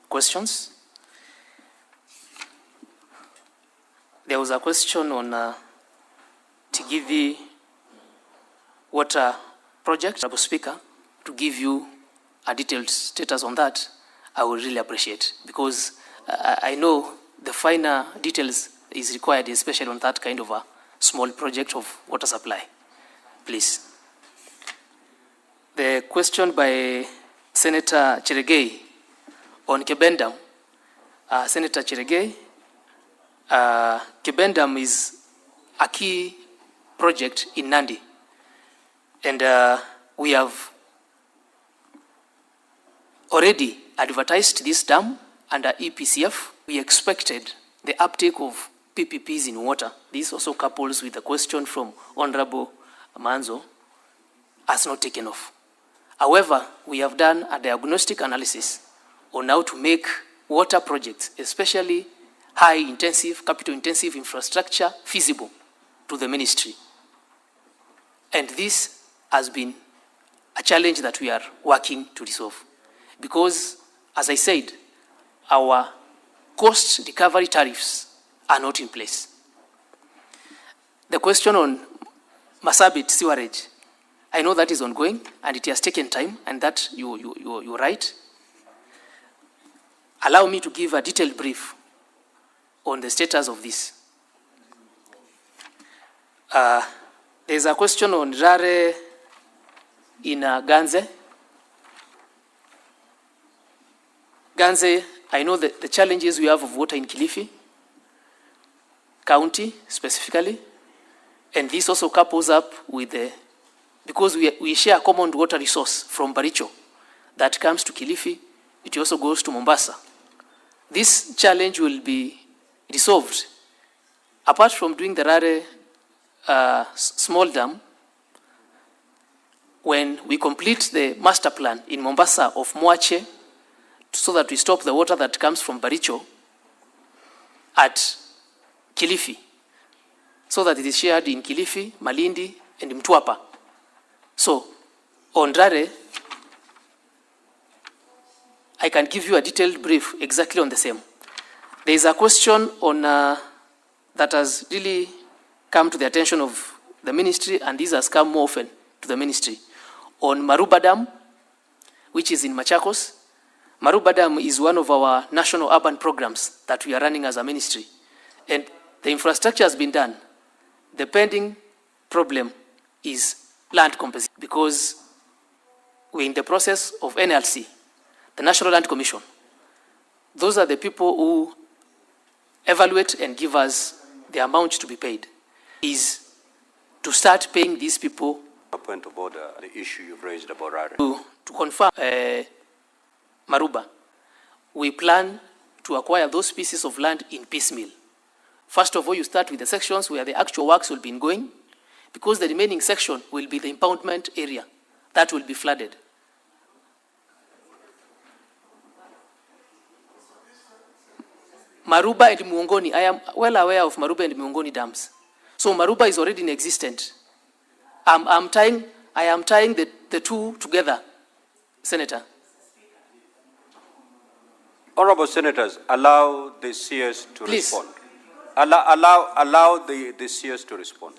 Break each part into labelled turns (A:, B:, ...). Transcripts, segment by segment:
A: questions. There was a question on TGV water project. Honorable Speaker, to give you a detailed status on that, I would really appreciate, because I know the finer details is required, especially on that kind of a small project of water supply. Please. The question by Senator Cheregei on Kebendam. Senator Cheregei, Kebendam is a key project in Nandi, and we have already advertised this dam under EPCF. We expected the uptake of PPPs in water. This also couples with the question from Honorable Manzo, has not taken off. However, we have done a diagnostic analysis on how to make water projects, especially high-intensive, capital-intensive infrastructure, feasible to the ministry. And this has been a challenge that we are working to resolve. Because, as I said, our cost recovery tariffs are not in place. The question on Masabit sewerage, I know that is ongoing and it has taken time, and that you're right. Allow me to give a detailed brief on the status of this. There's a question on Rare in Ganze. Ganze, I know that the challenges we have of water in Kilifi County specifically, and this also couples up with the, because we share a common water resource from Baricho that comes to Kilifi, it also goes to Mombasa. This challenge will be resolved. Apart from doing the Rare small dam, when we complete the master plan in Mombasa of Moache, so that we stop the water that comes from Baricho at Kilifi, so that it is shared in Kilifi, Malindi, and Mtwapa. So, on Rare, I can give you a detailed brief exactly on the same. There is a question on that has really come to the attention of the ministry, and this has come more often to the ministry, on Maruba Dam, which is in Machakos. Maruba Dam is one of our national urban programs that we are running as a ministry. And the infrastructure has been done. The pending problem is land compensation, because we're in the process of NLC, the National Land Commission. Those are the people who evaluate and give us the amount to be paid, is to start paying these people.
B: A point of order, the issue you've raised about Rare.
A: To confirm Maruba, we plan to acquire those pieces of land in piecemeal. First of all, you start with the sections where the actual works will be going, because the remaining section will be the impoundment area that will be flooded. Maruba and Muongoni, I am well aware of Maruba and Muongoni dams. So Maruba is already in existence. I am tying the two together, Senator.
B: Honorable Senators, allow the CS to
A: Please.
B: respond. Allow the CS to respond.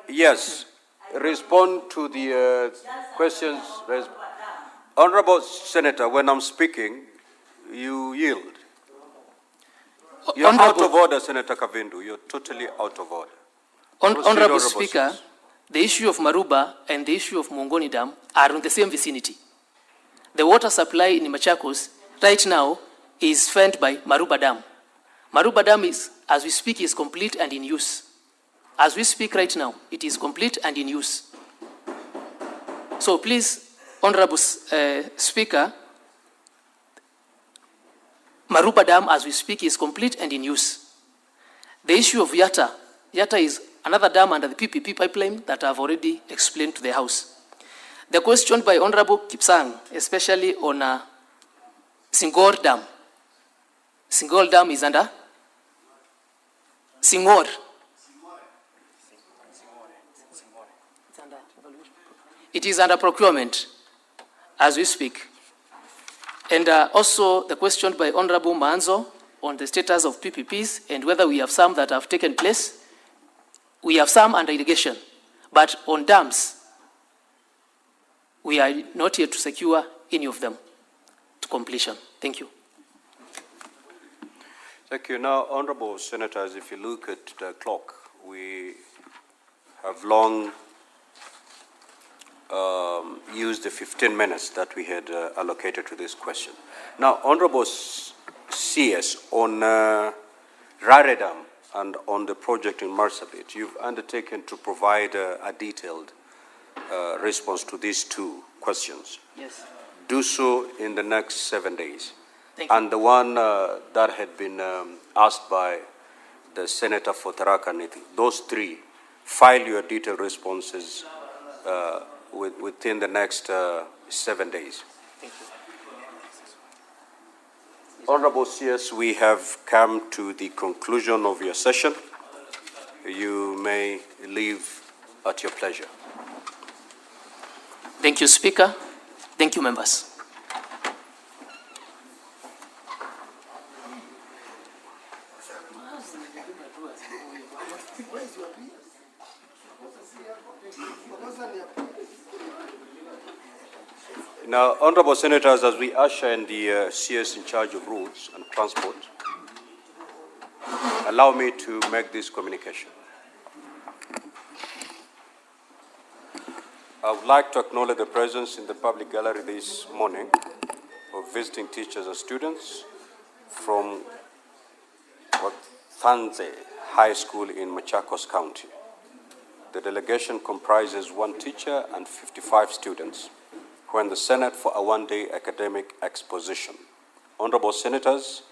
B: Yes, respond to the questions. Honorable Senator, when I'm speaking, you yield. You're out of order, Senator Kavindu. You're totally out of order.
A: Honorable Speaker, the issue of Maruba and the issue of Muongoni Dam are in the same vicinity. The water supply in Machakos right now is fed by Maruba Dam. Maruba Dam is, as we speak, is complete and in use. As we speak right now, it is complete and in use. So please, Honorable Speaker, Maruba Dam, as we speak, is complete and in use. The issue of Yatta is another dam under the PPP pipeline that I've already explained to the House. The question by Honorable Kipsang, especially on Singor Dam. Singor Dam is under Singor. It is under procurement as we speak. And also the question by Honorable Manzo on the status of PPPs and whether we have some that have taken place. We have some under irrigation, but on dams, we are not yet to secure any of them to completion. Thank you.
B: Thank you. Now, Honorable Senators, if you look at the clock, we have long used the 15 minutes that we had allocated to this question. Now, Honorable CS, on Rare Dam and on the project in Marsabit, you've undertaken to provide a detailed response to these two questions.
A: Yes.
B: Do so in the next 7 days.
A: Thank you.
B: And the one that had been asked by the Senator for Tharaka Nithi, those three, file your detailed responses within the next 7 days.
A: Thank you.
B: Honorable CS, we have come to the conclusion of your session. You may leave at your pleasure.
A: Thank you, Speaker. Thank you, members.
B: Now, Honorable Senators, as we usher in the CS in charge of roads and transport, allow me to make this communication. I would like to acknowledge the presence in the public gallery this morning of visiting teachers and students from Thanze High School in Machakos County. The delegation comprises 1 teacher and 55 students who are in the Senate for a one-day academic exposition. Honorable Senators,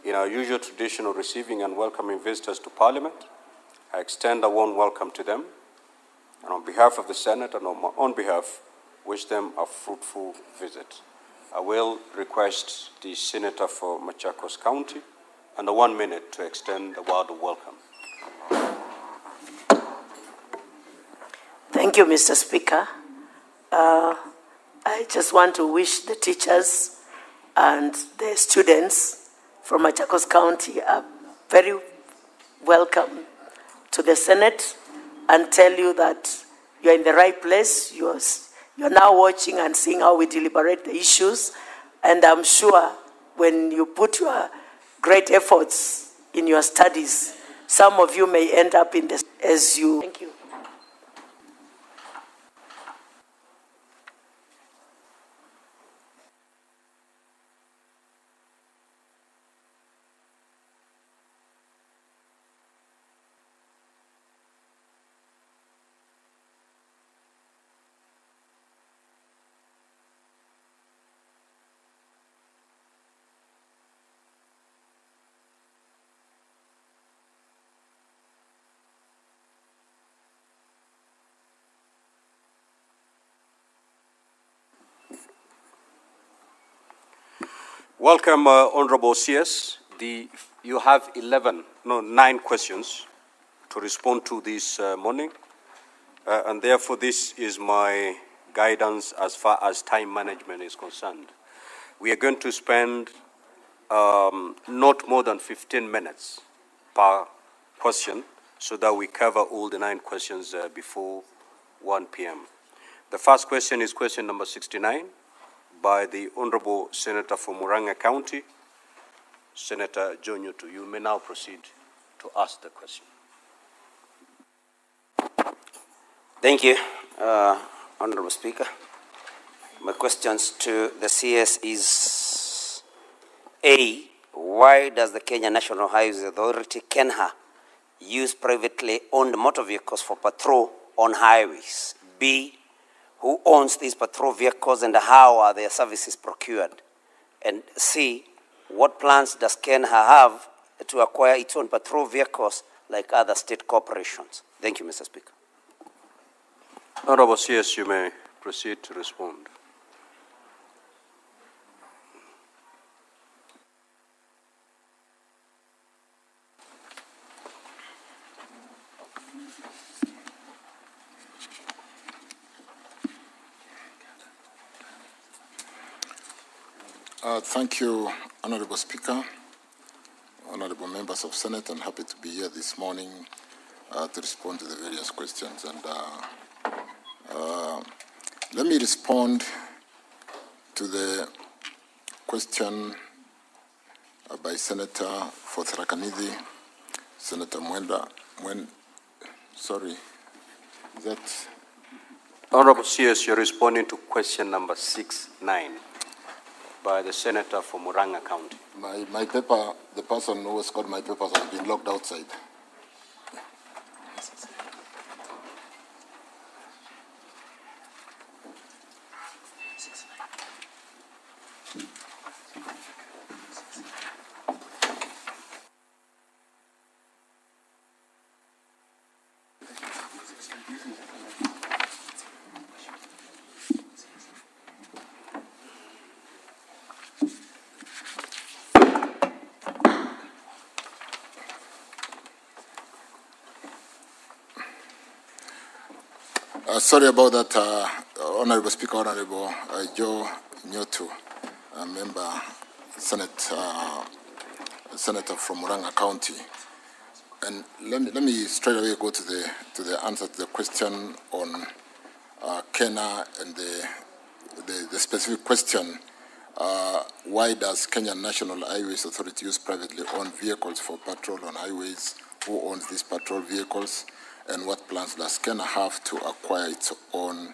B: in our usual tradition of receiving and welcoming visitors to Parliament, I extend a warm welcome to them, and on behalf of the Senate and on my own behalf, wish them a fruitful visit. I will request the Senator for Machakos County under 1 minute to extend a word of welcome.
C: Thank you, Mr. Speaker. I just want to wish the teachers and the students from Machakos County a very welcome to the Senate and tell you that you're in the right place. You're now watching and seeing how we deliberate the issues. And I'm sure when you put your great efforts in your studies, some of you may end up in this as you. Thank you.
B: Welcome, Honorable CS. You have 9 questions to respond to this morning, and therefore this is my guidance as far as time management is concerned. We are going to spend not more than 15 minutes per question so that we cover all the 9 questions before 1 p.m. The first question is question number 69. By the Honorable Senator for Murang'a County, Senator John Yutu. You may now proceed to ask the question.
D: Thank you, Honorable Speaker. My questions to the CS is A, why does the Kenya National Highways Authority, KENHA, use privately owned motor vehicles for patrol on highways? B, who owns these patrol vehicles and how are their services procured? And C, what plans does KENHA have to acquire its own patrol vehicles like other state corporations? Thank you, Mr. Speaker.
B: Honorable CS, you may proceed to respond.
E: Thank you, Honorable Speaker, Honorable Members of Senate. I'm happy to be here this morning to respond to the various questions. And let me respond to the question by Senator for Tharaka-Nithi, Senator Mwenda. Sorry, is that?
B: Honorable CS, you're responding to question number 69 by the Senator from Murang'a County.
E: My paper, the person who has got my papers has been locked outside. Sorry about that, Honorable Speaker, Honorable Joe Nyotu, member, Senator from Murang'a County. And let me straight away go to the answer to the question on Kenya and the specific question. Why does Kenya National Highways Authority use privately owned vehicles for patrol on highways? Who owns these patrol vehicles? And what plans does Kenya have to acquire its own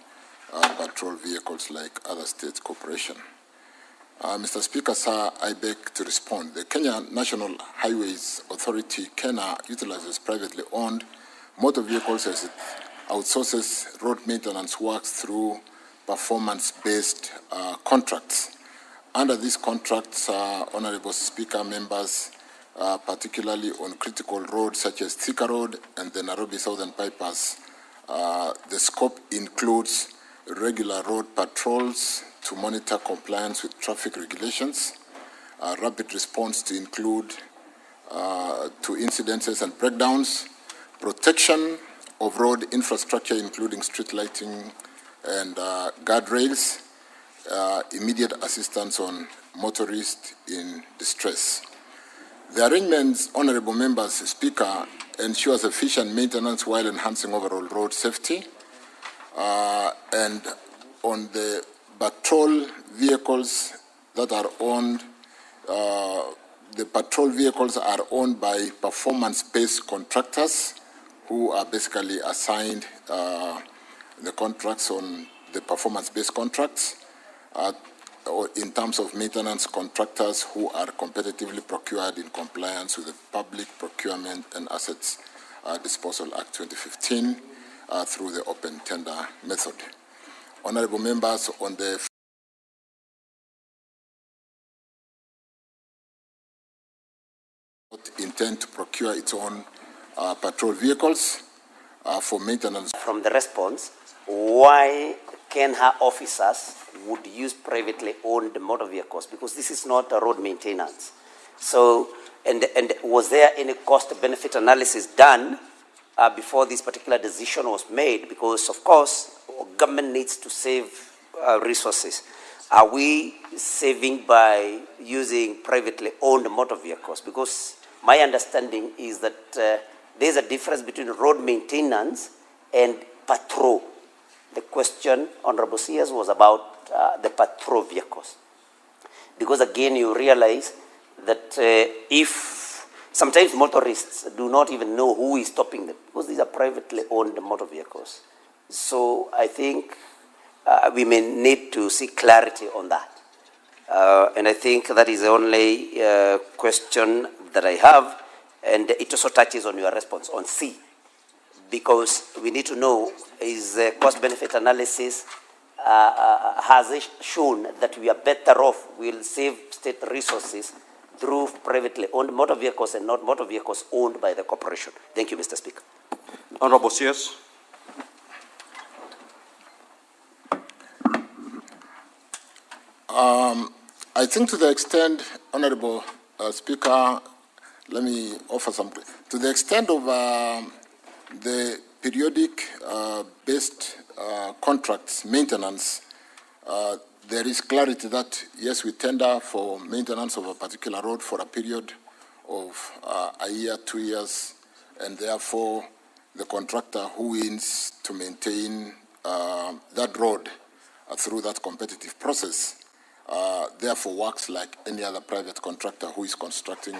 E: patrol vehicles like other state corporations? Mr. Speaker, sir, I beg to respond. The Kenya National Highways Authority, Kenya, utilizes privately owned motor vehicles as it outsources road maintenance works through performance-based contracts. Under these contracts, Honorable Speaker, members, particularly on critical roads such as Thika Road and the Nairobi Southern Bypass, the scope includes regular road patrols to monitor compliance with traffic regulations, rapid response to include to incidences and breakdowns, protection of road infrastructure including street lighting and guardrails, immediate assistance on motorists in distress. The arrangements, Honourable Members, Speaker, ensures efficient maintenance while enhancing overall road safety. And on the patrol vehicles that are owned, the patrol vehicles are owned by performance-based contractors who are basically assigned the contracts on the performance-based contracts. In terms of maintenance contractors who are competitively procured in compliance with the Public Procurement and Assets Disposal Act 2015 through the open tender method. Honourable members, on the intend to procure its own patrol vehicles for maintenance.
D: From the response, why can her officers would use privately owned motor vehicles? Because this is not a road maintenance. So, and was there any cost-benefit analysis done before this particular decision was made? Because, of course, government needs to save resources. Are we saving by using privately owned motor vehicles? Because my understanding is that there's a difference between road maintenance and patrol. The question, Honorable CS, was about the patrol vehicles. Because again, you realize that if sometimes motorists do not even know who is stopping them, because these are privately owned motor vehicles. So I think we may need to see clarity on that. And I think that is the only question that I have, and it also touches on your response on C. Because we need to know, is the cost-benefit analysis, has it shown that we are better off, we'll save state resources through privately owned motor vehicles and not motor vehicles owned by the corporation? Thank you, Mr. Speaker.
B: Honorable CS.
E: I think to the extent, Honorable Speaker, let me offer some, to the extent of the periodic based contracts maintenance, there is clarity that, yes, we tender for maintenance of a particular road for a period of a year, 2 years, and therefore the contractor who wins to maintain that road through that competitive process therefore works like any other private contractor who is constructing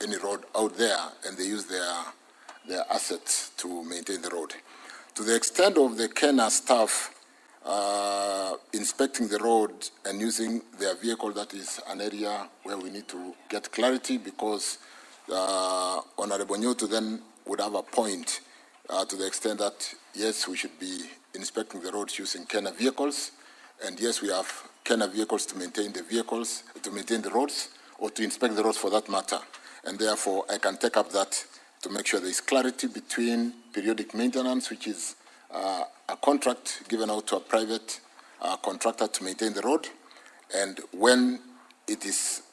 E: any road out there, and they use their assets to maintain the road. To the extent of the Kenya staff inspecting the road and using their vehicle, that is an area where we need to get clarity, because Honorable Nyoto then would have a point to the extent that, yes, we should be inspecting the roads using Kenya vehicles, and yes, we have Kenya vehicles to maintain the vehicles, to maintain the roads, or to inspect the roads for that matter. And therefore, I can take up that to make sure there is clarity between periodic maintenance, which is a contract given out to a private contractor to maintain the road, and when it is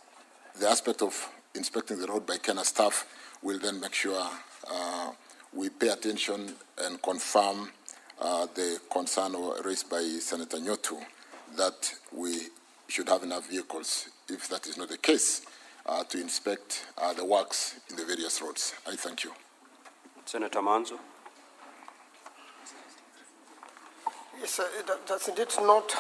E: the aspect of inspecting the road by Kenya staff, we'll then make sure we pay attention and confirm the concern raised by Senator Nyoto that we should have enough vehicles, if that is not the case, to inspect the works in the various roads. I thank you.
B: Senator Manzo.
F: Yes, does indeed not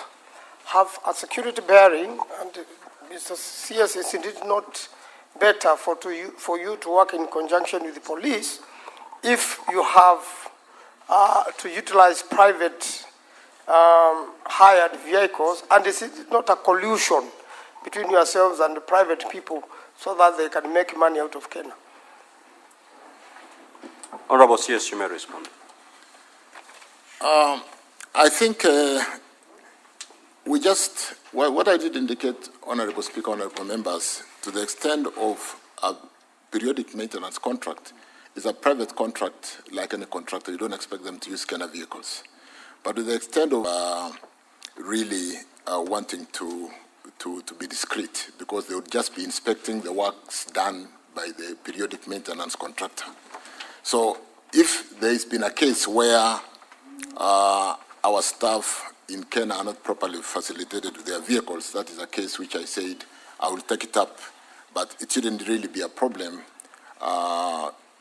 F: have a security bearing, and Mr. CS, is indeed not better for you to work in conjunction with the police if you have to utilize private hired vehicles, and is it not a collusion between yourselves and the private people so that they can make money out of Kenya?
B: Honorable CS, you may respond.
E: I think we just, what I did indicate, Honorable Speaker, Honorable Members, to the extent of a periodic maintenance contract, is a private contract like any contractor. You don't expect them to use Kenya vehicles. But to the extent of really wanting to be discreet, because they would just be inspecting the works done by the periodic maintenance contractor. So if there has been a case where our staff in Kenya are not properly facilitated with their vehicles, that is a case which I said I will take it up, but it shouldn't really be a problem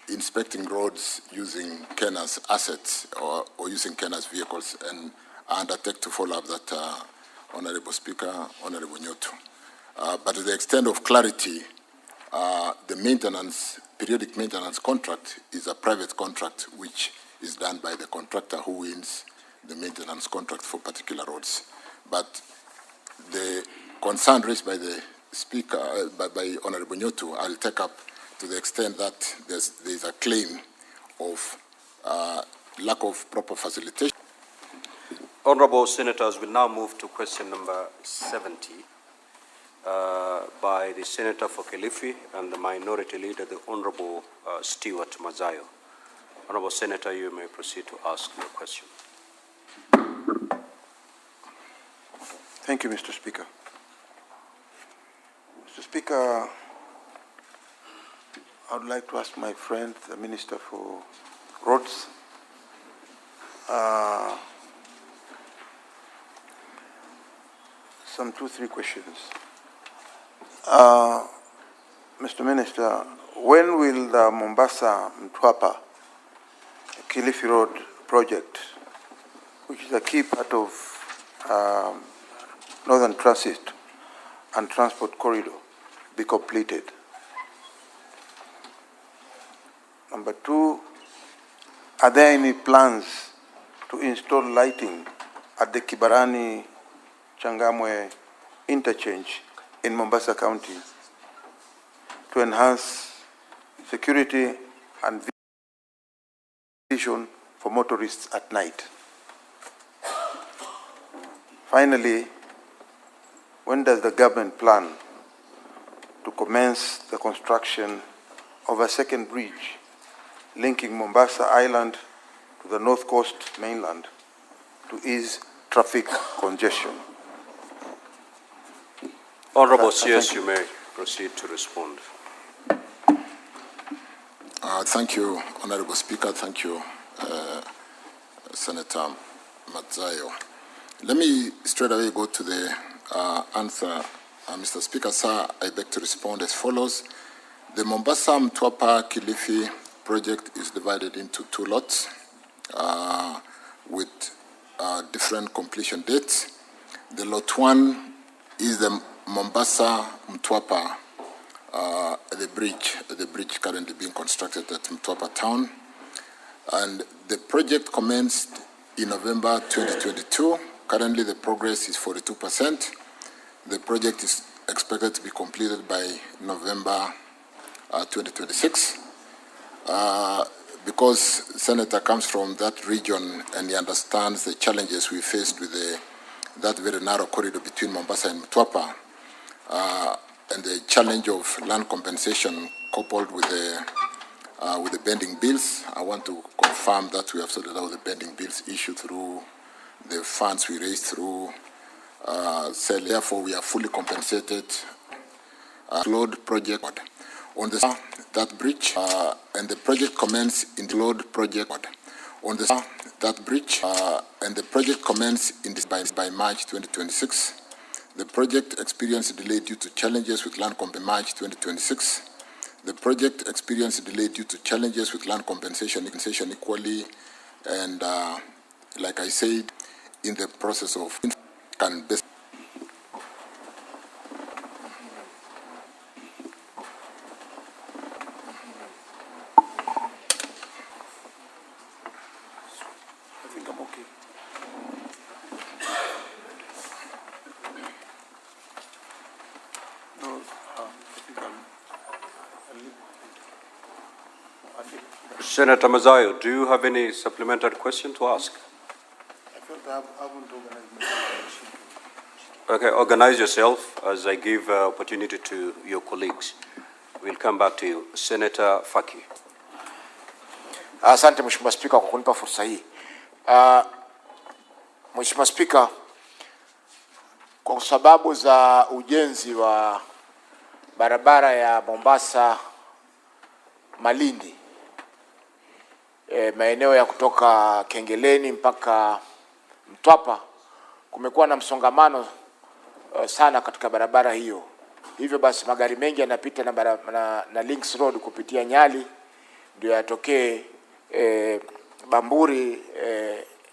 E: inspecting roads using Kenya's assets or using Kenya's vehicles, and I undertake to follow up that, Honorable Speaker, Honorable Nyoto. But to the extent of clarity, the periodic maintenance contract is a private contract which is done by the contractor who wins the maintenance contract for particular roads. But the concern raised by the Speaker, by Honorable Nyoto, I'll take up to the extent that there's a claim of lack of proper facilitation.
B: Honorable Senators, will now move to question number 70 by the Senator for Kilifi and the Minority Leader, the Honorable Stewart Mazayo. Honorable Senator, you may proceed to ask your question.
G: Thank you, Mr. Speaker. Mr. Speaker, I would like to ask my friend, the Minister for Roads, some 2-3 questions. Mr. Minister, when will the Mombasa-Mtwapa Kilifi Road project, which is a key part of Northern Transit and Transport Corridor, be completed? Number 2, are there any plans to install lighting at the Kibarani Changamwe interchange in Mombasa County to enhance security and vision for motorists at night? Finally, when does the government plan to commence the construction of a second bridge linking Mombasa Island to the North Coast mainland to ease traffic congestion?
B: Honorable CS, you may proceed to respond.
E: Thank you, Honorable Speaker. Thank you, Senator Mazayo. Let me straight away go to the answer, Mr. Speaker, sir, I beg to respond as follows. The Mombasa-Mtwapa-Kilifi project is divided into 2 lots with different completion dates. The lot 1 is the Mombasa-Mtwapa, the bridge currently being constructed at Mtwapa town. And the project commenced in November 2022. Currently, the progress is 42%. The project is expected to be completed by November 2026. Because Senator comes from that region and he understands the challenges we faced with that very narrow corridor between Mombasa and Mtwapa, and the challenge of land compensation coupled with the pending bills. I want to confirm that we have sorted out the pending bills issue through the funds we raised through sale. Therefore, we are fully compensated. Load project on that bridge, and the project commenced in the load project on that bridge, and the project commenced in this by March 2026. The project experienced a delay due to challenges with land compensation. March 2026. The project experienced a delay due to challenges with land compensation equally, and like I said, in the process of can best.
F: I think I'm okay. No, I think
B: Senator Mazayo, do you have any supplementary question to ask?
G: I felt I haven't organized my question.
B: Okay, organize yourself as I give opportunity to your colleagues. We'll come back to you. Senator Faki.
H: Asante Mheshimiwa Spika kwa kunipa fursa hii. Mheshimiwa Spika, kwa sababu za ujenzi wa barabara ya Mombasa Malindi, maeneo ya kutoka Kengeleni mpaka Mtwapa, kumekuwa na msongamano sana katika barabara hiyo. Hivyo basi magari mengi yanapita na Links Road kupitia Nyali ndio yatokee Bamburi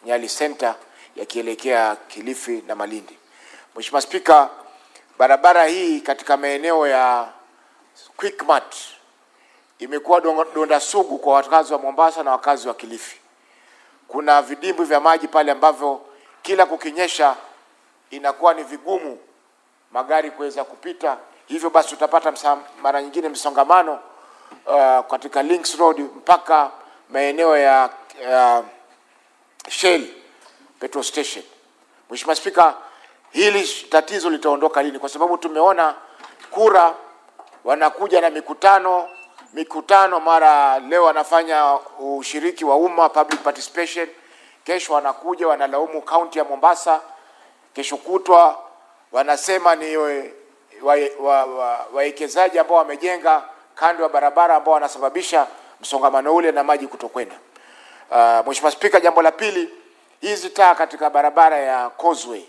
H: Nyali Center yakielekea Kilifi na Malindi. Mheshimiwa Spika, barabara hii katika maeneo ya Quickmart imekuwa donda sugu kwa wakazi wa Mombasa na wakazi wa Kilifi. Kuna vidimbwi vya maji pale ambavyo kila kukinyesha inakuwa ni vigumu magari kuweza kupita. Hivyo basi utapata mara nyingine msongamano katika Links Road mpaka maeneo ya Shell petrol station. Mheshimiwa Spika, hili tatizo litaondoka lini? Kwa sababu tumeona kura wanakuja na mikutano mara leo wanafanya ushiriki wa umma, public participation, kesho wanakuja wanalaumu kaunti ya Mombasa, kesho kutwa wanasema ni wawekezaji ambao wamejenga kando ya barabara ambao wanasababisha msongamano ule na maji kutokwenda. Mheshimiwa Spika, jambo la pili, hizi taa katika barabara ya Causeway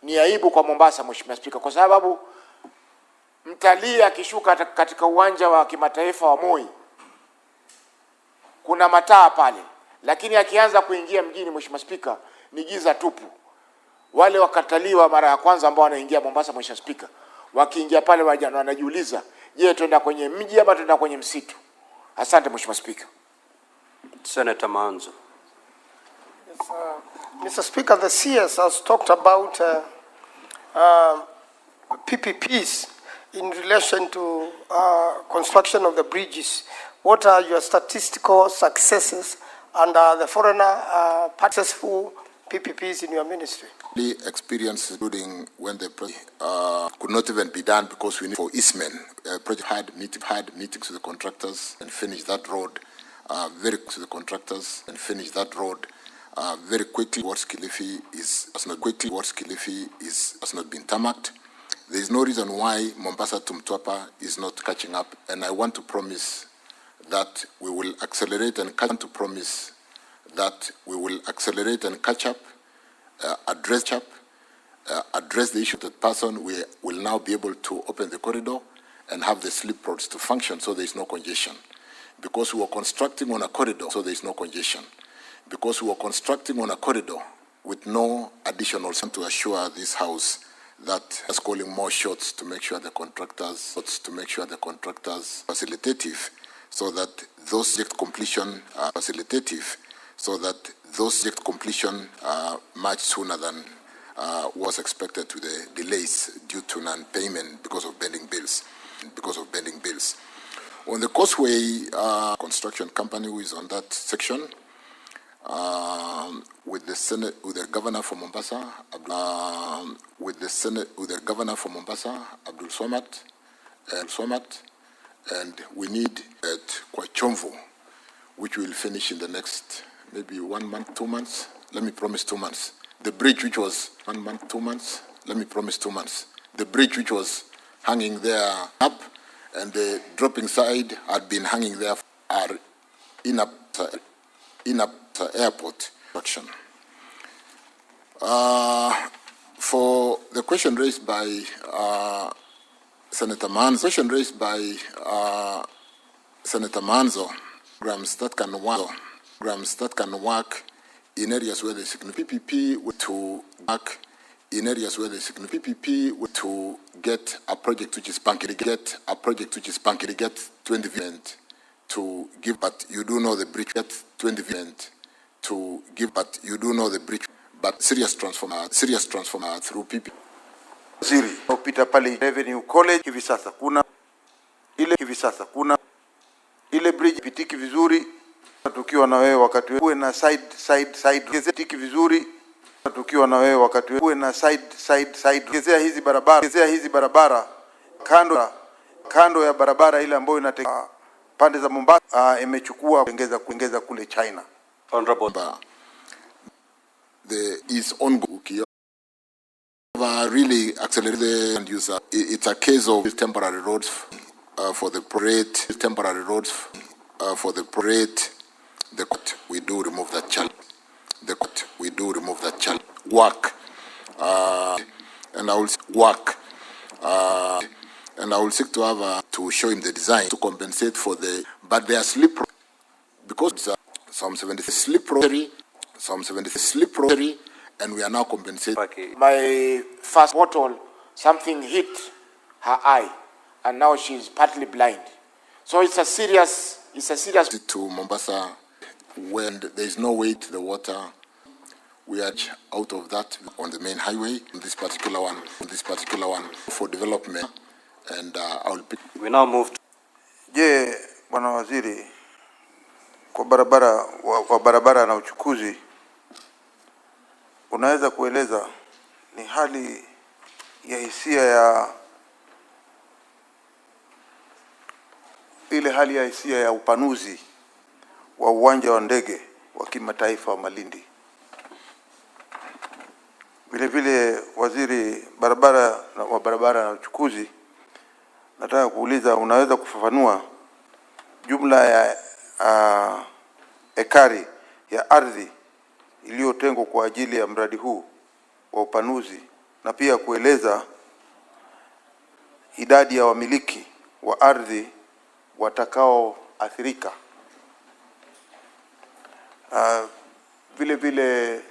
H: ni aibu kwa Mombasa Mheshimiwa Spika, kwa sababu mtalii akishuka katika uwanja wa kimataifa wa Moi kuna mataa pale, lakini akianza kuingia mjini Mheshimiwa Spika ni giza tupu. Wale wakatalii wa mara ya kwanza ambao wanaingia Mombasa Mheshimiwa Spika, wakiingia pale wanajiuliza, je, twenda kwenye mji ama twenda kwenye msitu? Asante Mheshimiwa Spika.
B: Senator Manzo.
F: Yes, Mr. Speaker, the CS has talked about PPPs in relation to construction of the bridges. What are your statistical successes and the foreigner successful PPPs in your ministry?
E: The experience, including when the project could not even be done because we need for Eastmen. Project had meetings with the contractors and finished that road very quickly. What Kilifi has not been tarmacked. There is no reason why Mombasa to Mtwapa is not catching up, and I want to promise that we will accelerate and catch up, address address the issue of the person, we will now be able to open the corridor and have the slip roads to function so there is no congestion. Because we were constructing on a corridor, so there is no congestion. Because we were constructing on a corridor with no additional to assure this house that is calling more shots to make sure the contractors facilitative, so that those project completion are facilitative, so that those project completion are much sooner than was expected to the delays due to non-payment because of pending bills. On the causeway, construction company who is on that section, with the governor from Mombasa, Abdul Swamat, and we need at Kwachomvu, which will finish in the next maybe 1 month, 2 months. Let me promise 2 months. The bridge which was 1 month, 2 months. Let me promise 2 months. The bridge which was hanging there up, and the dropping side had been hanging there are in up airport construction. For the question raised by Senator Manzo, programs that can work in areas where there's significant PPP to work in areas where there's significant PPP to get a project which is get 20 million to give, but you do know the bridge get 20 million to give, but you do know the bridge, but serious transformer through PP.
G: Ziri upita pale Revenue College hivi sasa kuna ile bridge pitiki vizuri, tukiwa na wewe wakati wewe na side gezeti vizuri, tukiwa na wewe wakati wewe na side gezea hizi barabara kando ya barabara ile ambayo inateka pande za Mombasa, imechukua kuongeza kule China.
B: Honorable,
E: the is ongoing. Really accelerated and use. It's a case of temporary roads for the parade. Temporary roads for the parade. We do remove that challenge. Work, and I will work, and I will seek to have to show him the design to compensate for the. But they are slip because some 70 slip rotary, and we are now compensating.
H: My first bottle, something hit her eye, and now she's partly blind. So it's a serious.
E: To Mombasa, when there is no way to the water, we are out of that on the main highway. On this particular one, for development, and I will pick.
B: We now move to.
G: Je, Bwana Waziri, kwa barabara na uchukuzi, unaweza kueleza ni hali ya hisia ya upanuzi wa uwanja wa ndege wa kimataifa wa Malindi. Vile Waziri barabara na uchukuzi, nataka kuuliza, unaweza kufafanua jumla ya ekari ya ardhi iliyotengwa kwa ajili ya mradi huu wa upanuzi, na pia kueleza idadi ya wamiliki wa ardhi watakao athirika. Vile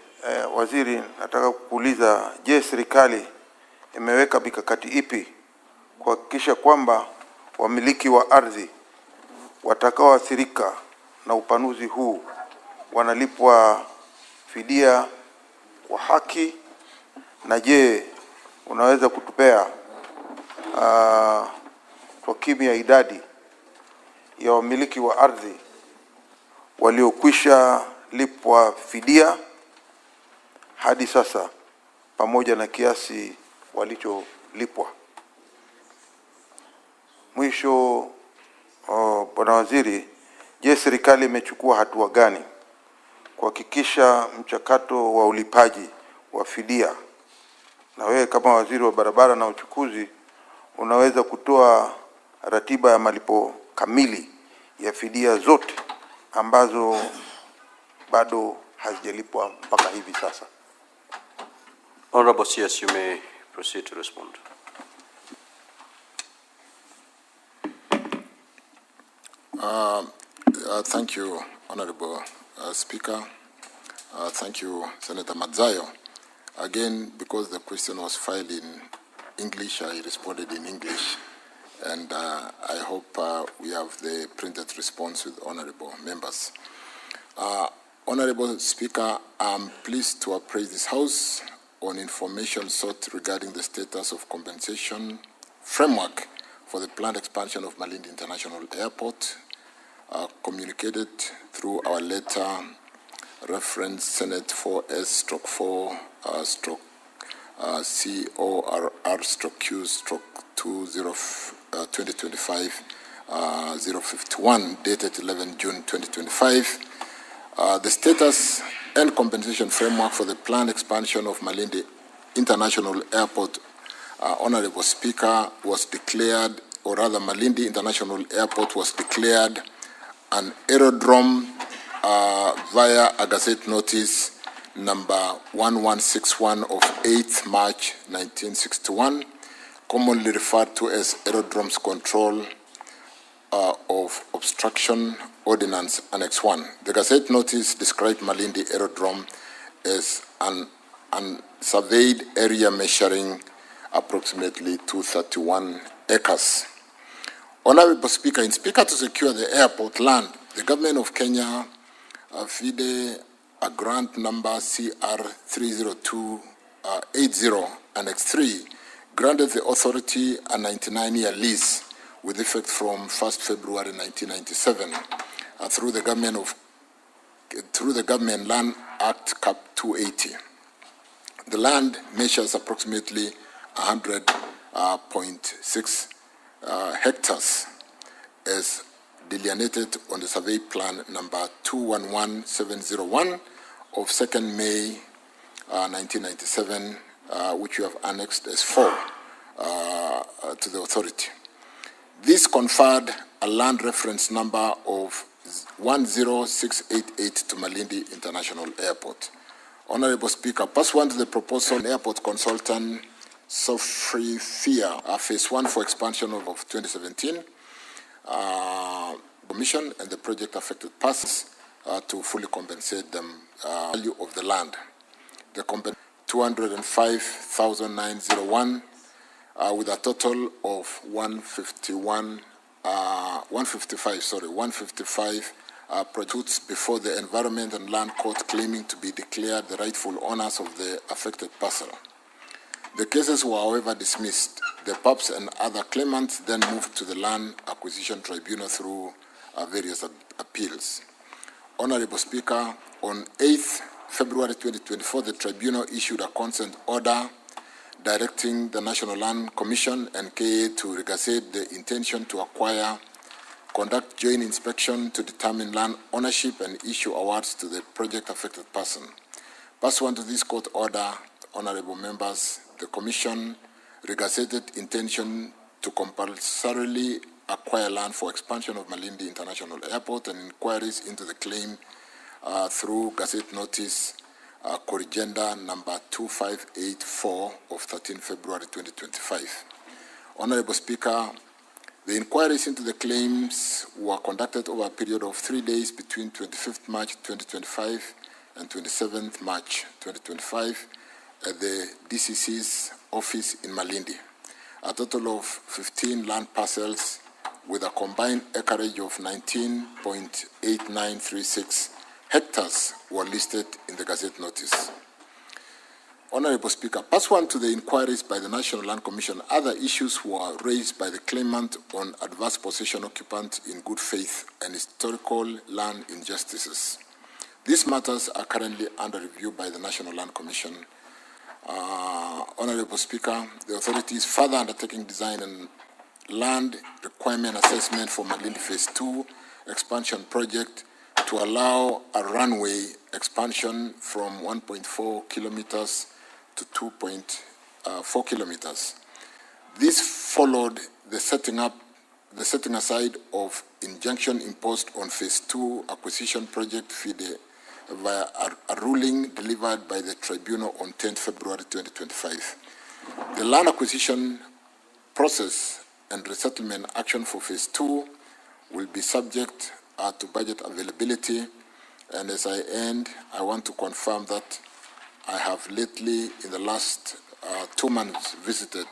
G: Waziri, nataka kuuliza, je, serikali imeweka mikakati ipi kuhakikisha kwamba wamiliki wa ardhi watakao athirika na upanuzi huu wanalipwa fidia kwa haki? Na je, unaweza kutupea takwimu ya idadi ya wamiliki wa ardhi waliokwisha lipwa fidia hadi sasa pamoja na kiasi walicholipwa? Mwisho, Bwana Waziri, je, serikali imechukua hatua gani kuhakikisha mchakato wa ulipaji wa fidia? Na wewe kama Waziri wa barabara na uchukuzi, unaweza kutoa ratiba ya malipo kamili ya fidia zote ambazo bado hazijalipwa mpaka hivi sasa?
B: Honorable CS, you may proceed to respond.
E: Thank you, Honorable Speaker. Thank you, Senator Madzayo. Again, because the question was filed in English, I responded in English. And I hope we have the printed response with honorable members. Honorable Speaker, I'm pleased to appraise this House on information sought regarding the status of compensation framework for the planned expansion of Malindi International Airport, communicated through our letter reference Senate 4S/4-Q/2025-051 dated 11 June 2025. The status and compensation framework for the planned expansion of Malindi International Airport, Honorable Speaker, was declared, or rather Malindi International Airport was declared an aerodrome via a Gazette Notice number 1161 of 8th March 1961, commonly referred to as Aerodromes Control of Obstruction Ordinance Annex 1. The Gazette Notice described Malindi Aerodrome as an unsurveyed area measuring approximately 231 acres. Honorable Speaker, in Speaker to secure the airport land, the Government of Kenya, vide a grant number CR 30280 Annex 3, granted the authority a 99-year lease with effect from 1st February 1997 through the Government Land Act Cap 280. The land measures approximately 100.6 hectares as delineated on the survey plan number 211701 of 2nd May 1997, which we have annexed as 4 to the authority. This conferred a land reference number of 10688 to Malindi International Airport. Honorable Speaker, pursuant to the proposal, airport consultant Sofri Fia, phase 1 for expansion of 2017, commission and the project affected persons to fully compensate them value of the land. The 205,901 with a total of 155 products before the Environment and Land Court, claiming to be declared the rightful owners of the affected parcel. The cases were, however, dismissed. The PUPs and other claimants then moved to the Land Acquisition Tribunal through various appeals. Honorable Speaker, on 8th February 2024, the Tribunal issued a consent order directing the National Land Commission and KA to regazette the intention to acquire, conduct joint inspection to determine land ownership and issue awards to the project affected person. Pursuant to this court order, honorable members, the Commission regazetted intention to compulsorily acquire land for expansion of Malindi International Airport and inquiries into the claim through Gazette Notice Corrigenda number 2584 of 13 February 2025. Honorable Speaker, the inquiries into the claims were conducted over a period of 3 days between 25th March 2025 and 27th March 2025 at the DCC's office in Malindi. A total of 15 land parcels with a combined acreage of 19.8936 hectares were listed in the Gazette Notice. Honorable Speaker, pursuant to the inquiries by the National Land Commission, other issues were raised by the claimant on adverse possession occupant in good faith and historical land injustices. These matters are currently under review by the National Land Commission. Honorable Speaker, the authority is further undertaking design and land requirement assessment for Malindi Phase 2 expansion project to allow a runway expansion from 1.4 kilometers to 2.4 kilometers. This followed the setting aside of injunction imposed on Phase 2 acquisition project FIDE via a ruling delivered by the tribunal on 10th February 2025. The land acquisition process and resettlement action for phase 2 will be subject to budget availability. And as I end, I want to confirm that I have lately, in the last 2 months, visited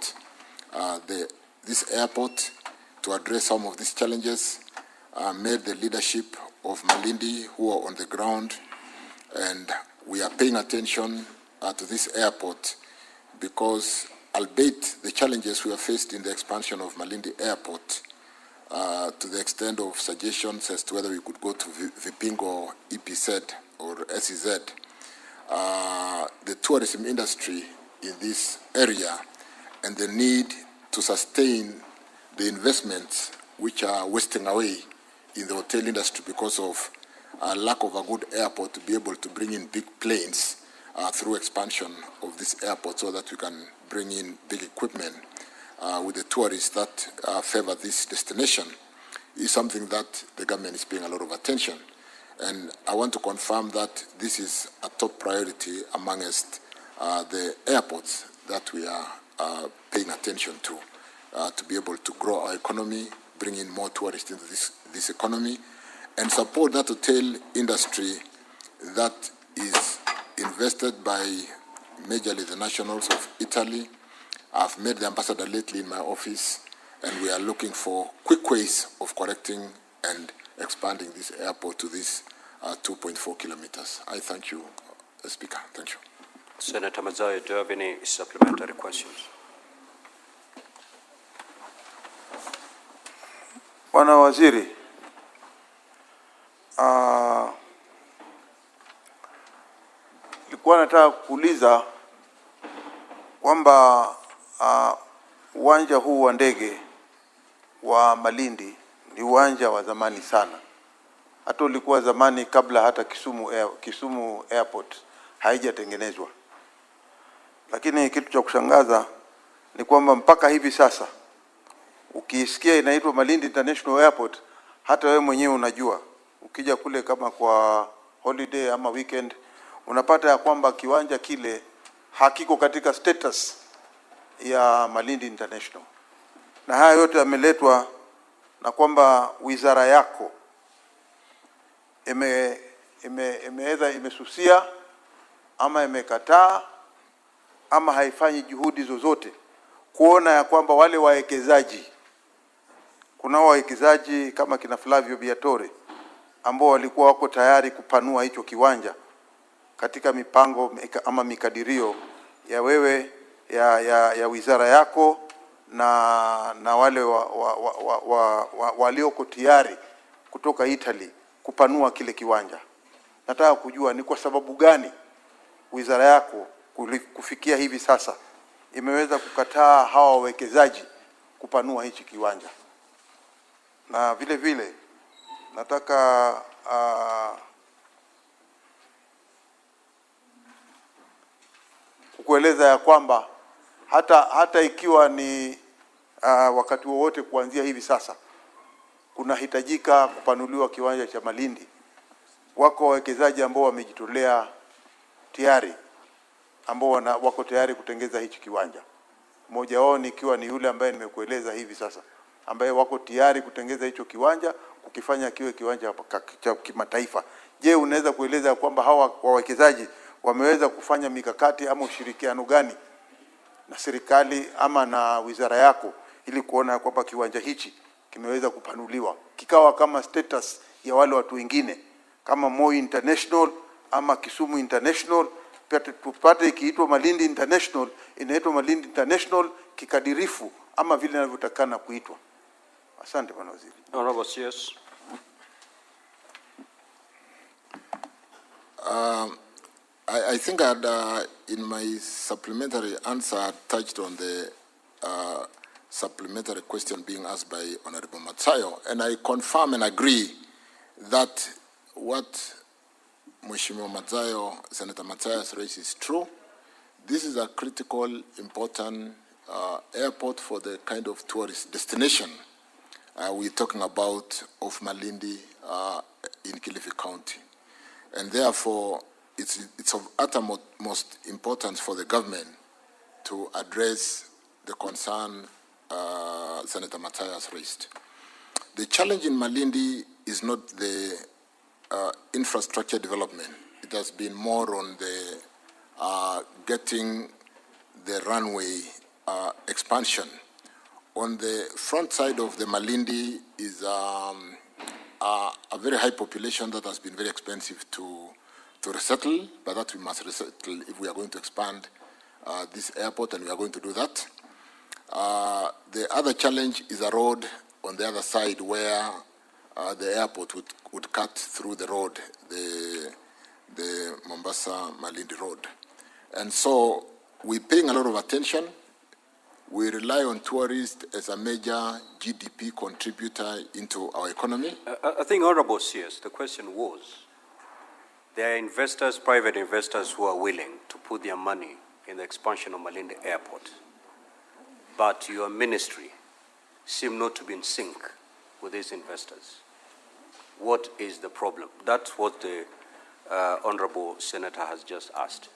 E: this airport to address some of these challenges, met the leadership of Malindi who are on the ground, and we are paying attention to this airport because, albeit the challenges we have faced in the expansion of Malindi Airport, to the extent of suggestions as to whether we could go to Vipingo or EPZ or SEZ, the tourism industry in this area and the need to sustain the investments which are wasting away in the hotel industry because of lack of a good airport to be able to bring in big planes through expansion of this airport so that we can bring in big equipment with the tourists that favor this destination is something that the government is paying a lot of attention. And I want to confirm that this is a top priority amongst the airports that we are paying attention to be able to grow our economy, bring in more tourists into this economy, and support that hotel industry that is invested by majorly the nationals of Italy. I've met the ambassador lately in my office, and we are looking for quick ways of correcting and expanding this airport to this 2.4 kilometers. I thank you, Speaker. Thank you.
B: Senator Mazayo, do you have any supplementary questions?
G: Bwana Waziri, nilikuwa nataka kuuliza kwamba uwanja huu wa ndege wa Malindi ni uwanja wa zamani sana. Hata ulikuwa zamani kabla hata Kisumu Airport haijatengenezwa. Lakini kitu cha kushangaza ni kwamba mpaka hivi sasa ukisikia inaitwa Malindi International Airport, hata wewe mwenyewe unajua, ukija kule kama kwa holiday ama weekend, unapata ya kwamba kiwanja kile hakiko katika status ya Malindi International. Na haya yote yameletwa na kwamba wizara yako imesusia ama imekataa ama haifanyi juhudi zozote kuona ya kwamba wale wawekezaji, kuna wawekezaji kama kina Flavio Biatore ambao walikuwa wako tayari kupanua hicho kiwanja katika mipango ama mikadirio ya wewe ya wizara yako na wale walioko tayari kutoka Italy kupanua kile kiwanja. Nataka kujua ni kwa sababu gani wizara yako kufikia hivi sasa imeweza kukataa hawa wawekezaji kupanua hichi kiwanja. Na vile vile nataka kukueleza ya kwamba hata ikiwa ni wakati wowote kuanzia hivi sasa kunahitajika kupanuliwa kiwanja cha Malindi, wako wawekezaji ambao wamejitolea tayari, ambao wako tayari kutengeza hichi kiwanja. Mmoja wao nikiwa ni yule ambaye nimekueleza hivi sasa, ambaye wako tayari kutengeza hicho kiwanja kukifanya kiwe kiwanja cha kimataifa. Je, unaweza kueleza kwamba hawa wawekezaji wameweza kufanya mikakati ama ushirikiano gani na serikali ama na wizara yako ili kuona kwamba kiwanja hichi kimeweza kupanuliwa kikawa kama status ya wale watu wengine kama Moi International ama Kisumu International, tupate ikiitwa Malindi International, inaitwa Malindi International kikadirifu ama vile inavyotakana kuitwa. Asante Bwana Waziri.
B: Honorable CS.
E: I think I had, in my supplementary answer, touched on the supplementary question being asked by Honorable Matsayo, and I confirm and agree that what Mheshimiwa Matsayo, Senator Matsayo has raised is true. This is a critical, important airport for the kind of tourist destination we're talking about of Malindi in Kilifi County. And therefore, it's of uttermost importance for the government to address the concern Senator Mathias raised. The challenge in Malindi is not the infrastructure development. It has been more on the getting the runway expansion. On the front side of the Malindi is a very high population that has been very expensive to resettle, but that we must resettle if we are going to expand this airport, and we are going to do that. The other challenge is a road on the other side where the airport would cut through the road, the Mombasa-Malindi road. And so we're paying a lot of attention. We rely on tourists as a major GDP contributor into our economy.
B: I think, Honorable CS, the question was, there are investors, private investors, who are willing to put their money in the expansion of Malindi Airport. But your ministry seems not to be in sync with these investors. What is the problem? That's what the Honorable Senator has just asked.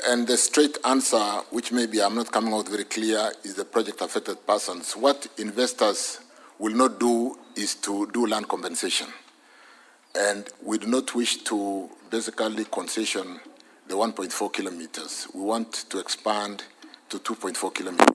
E: And the straight answer, which maybe I'm not coming out very clear, is the project affected persons. What investors will not do is to do land compensation. And we do not wish to basically concession the 1.4 kilometers. We want to expand to 2.4 kilometers.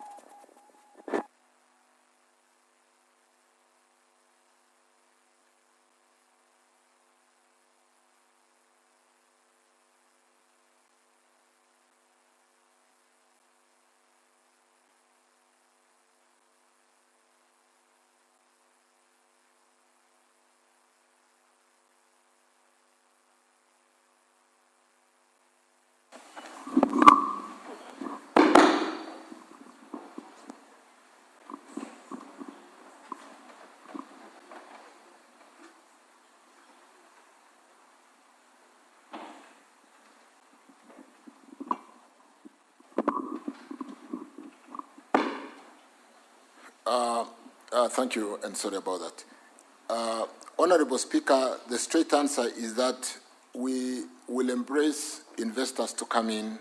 E: Thank you, and sorry about that. Honorable Speaker, the straight answer is that we will embrace investors to come in,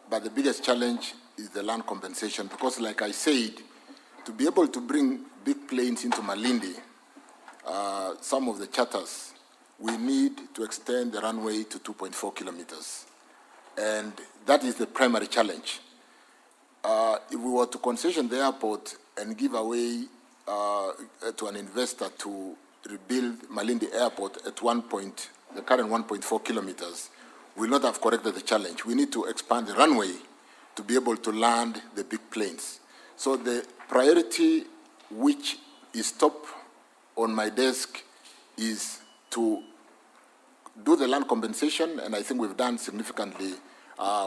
E: but the biggest challenge is the land compensation, because like I said, to be able to bring big planes into Malindi, some of the charters, we need to extend the runway to 2.4 kilometers. And that is the primary challenge. If we were to concession the airport and give away to an investor to rebuild Malindi Airport at the current 1.4 kilometers, we will not have corrected the challenge. We need to expand the runway to be able to land the big planes. So the priority which is top on my desk is to do the land compensation, and I think we've done significantly.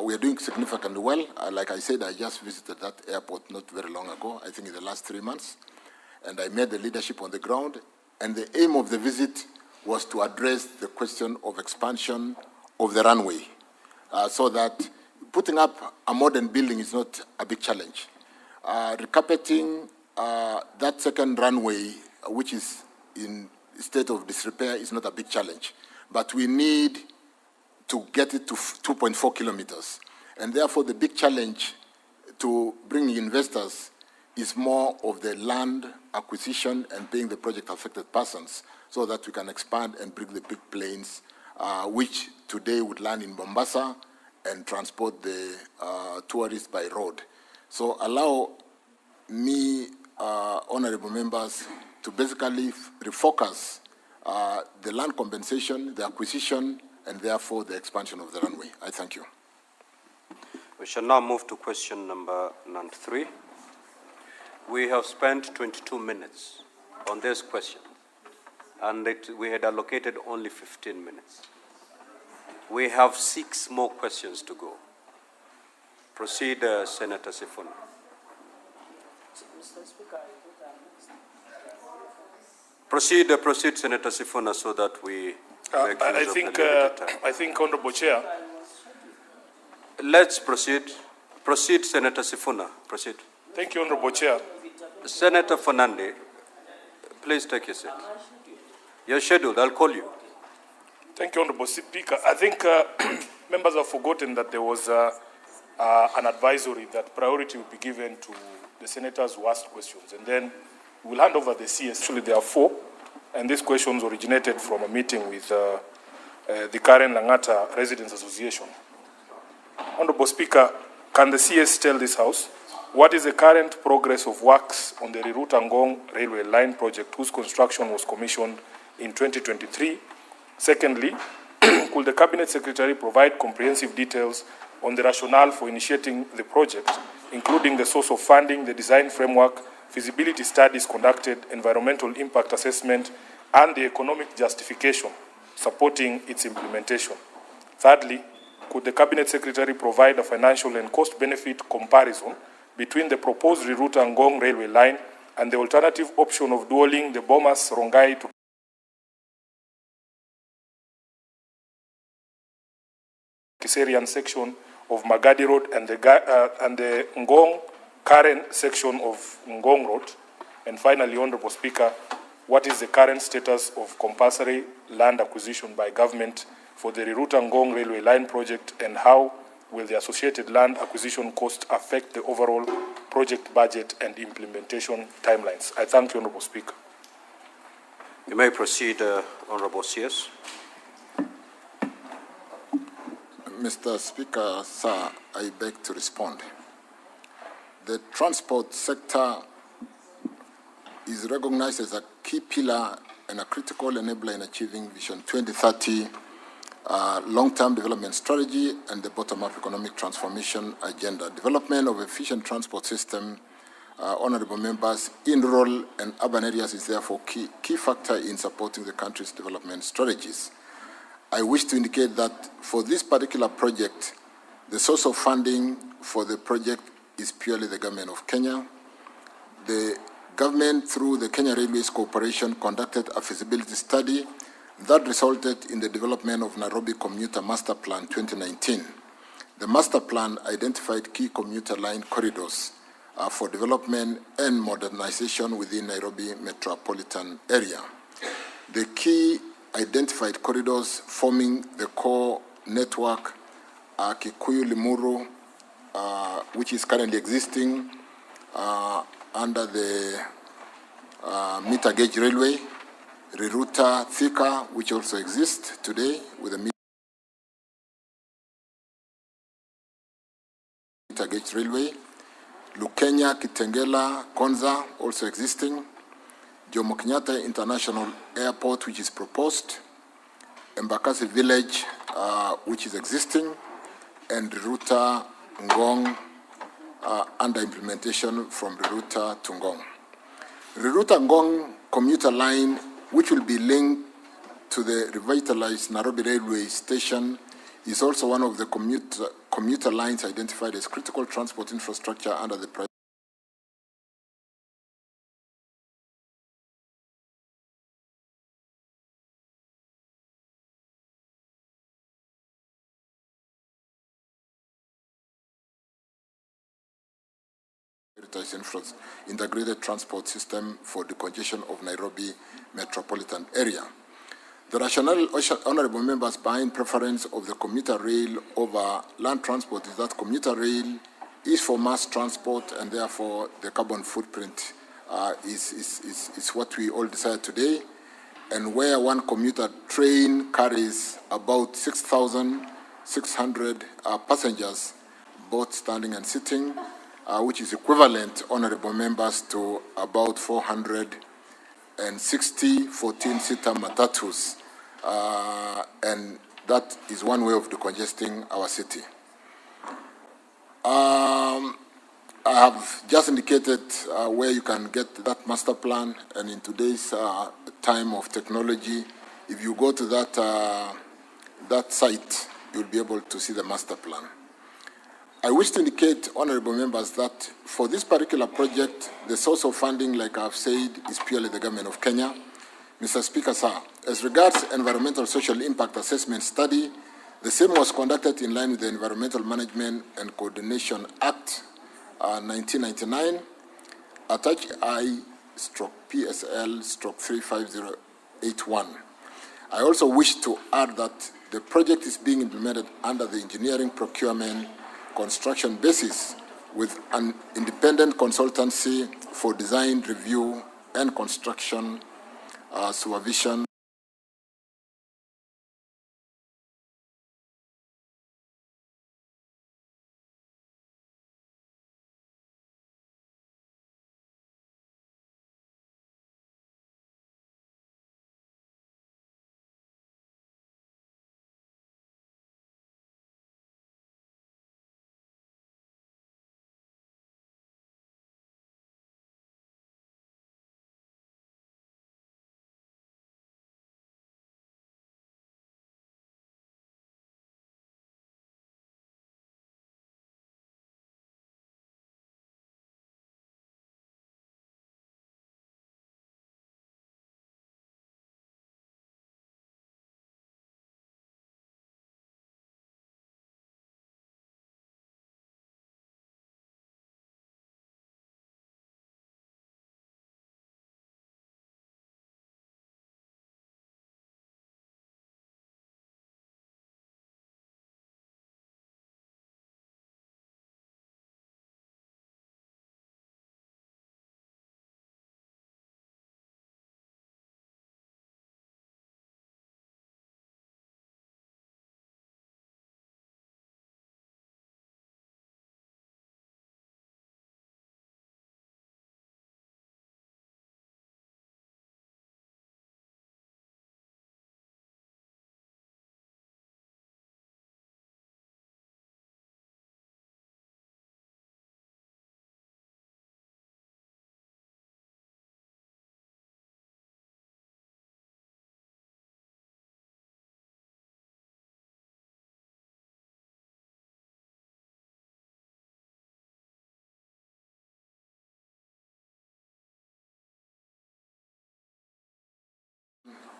E: We are doing significantly well. Like I said, I just visited that airport not very long ago, I think in the last 3 months, and I met the leadership on the ground, and the aim of the visit was to address the question of expansion of the runway, so that putting up a modern building is not a big challenge. Recarpeting that second runway, which is in state of disrepair, is not a big challenge. But we need to get it to 2.4 kilometers. And therefore, the big challenge to bring investors is more of the land acquisition and paying the project-affected persons so that we can expand and bring the big planes, which today would land in Mombasa and transport the tourists by road. So allow me, honorable members, to basically refocus the land compensation, the acquisition, and therefore the expansion of the runway. I thank you.
B: We shall now move to question number 3. We have spent 22 minutes on this question, and we had allocated only 15 minutes. We have 6 more questions to go. Proceed, Senator Sifuna. Proceed, Senator Sifuna, so that we make use of the limited time.
I: I think, Honorable Chair.
B: Let's proceed. Proceed, Senator Sifuna. Proceed.
I: Thank you, Honorable Chair.
B: Senator Fernande, please take your seat. You're scheduled. I'll call you.
I: Thank you, Honorable Speaker. I think members have forgotten that there was an advisory that priority will be given to the senators who asked questions, and then we'll hand over the CS. Actually, there are 4, and these questions originated from a meeting with the Karen Langata Residents Association. Honorable Speaker, can the CS tell this House what is the current progress of works on the Riruta-Ngong railway line project, whose construction was commissioned in 2023? Secondly, could the Cabinet Secretary provide comprehensive details on the rationale for initiating the project, including the source of funding, the design framework, feasibility studies conducted, environmental impact assessment, and the economic justification supporting its implementation? Thirdly, could the Cabinet Secretary provide a financial and cost-benefit comparison between the proposed Riruta-Ngong railway line and the alternative option of dualling the Bomas-Rongai to Kiserian section of Magadi Road and the Ngong Karen section of Ngong Road? And finally, Honorable Speaker, what is the current status of compulsory land acquisition by government for the Riruta-Ngong railway line project, and how will the associated land acquisition cost affect the overall project budget and implementation timelines? I thank you, Honorable Speaker.
B: You may proceed, Honorable CS.
E: Mr. Speaker, sir, I beg to respond. The transport sector is recognized as a key pillar and a critical enabler in achieving Vision 2030 long-term development strategy and the bottom-up economic transformation agenda. Development of efficient transport system, honorable members, in rural and urban areas is therefore key factor in supporting the country's development strategies. I wish to indicate that for this particular project, the source of funding for the project is purely the government of Kenya. The government, through the Kenya Railways Corporation, conducted a feasibility study that resulted in the development of Nairobi Commuter Master Plan 2019. The master plan identified key commuter line corridors for development and modernization within Nairobi metropolitan area. The key identified corridors forming the core network are Kikuyu-Limuru, which is currently existing under the meter gauge railway, Riruta-Thika, which also exists today with a meter gauge railway, Lukenya-Kitengela, Konza, also existing, Jomo Kenyatta International Airport, which is proposed, Embakasi Village, which is existing, and Riruta-Ngong under implementation from Riruta to Ngong. Riruta-Ngong commuter line, which will be linked to the revitalized Nairobi railway station, is also one of the commuter lines identified as critical transport infrastructure under the integrated transport system for the congestion of Nairobi metropolitan area. The rationale, honorable members, behind preference of the commuter rail over land transport is that commuter rail is for mass transport, and therefore the carbon footprint is what we all desire today. And where one commuter train carries about 6,600 passengers, both standing and sitting, which is equivalent, honorable members, to about 460 14-seater matatus. And that is one way of decongesting our city. I have just indicated where you can get that master plan, and in today's time of technology, if you go to that site, you'll be able to see the master plan. I wish to indicate, honorable members, that for this particular project, the source of funding, like I've said, is purely the government of Kenya. Mr. Speaker, sir, as regards environmental social impact assessment study, the same was conducted in line with the Environmental Management and Coordination Act 1999, attached I/PSL/35081. I also wish to add that the project is being implemented under the engineering procurement construction basis with an independent consultancy for design review and construction supervision.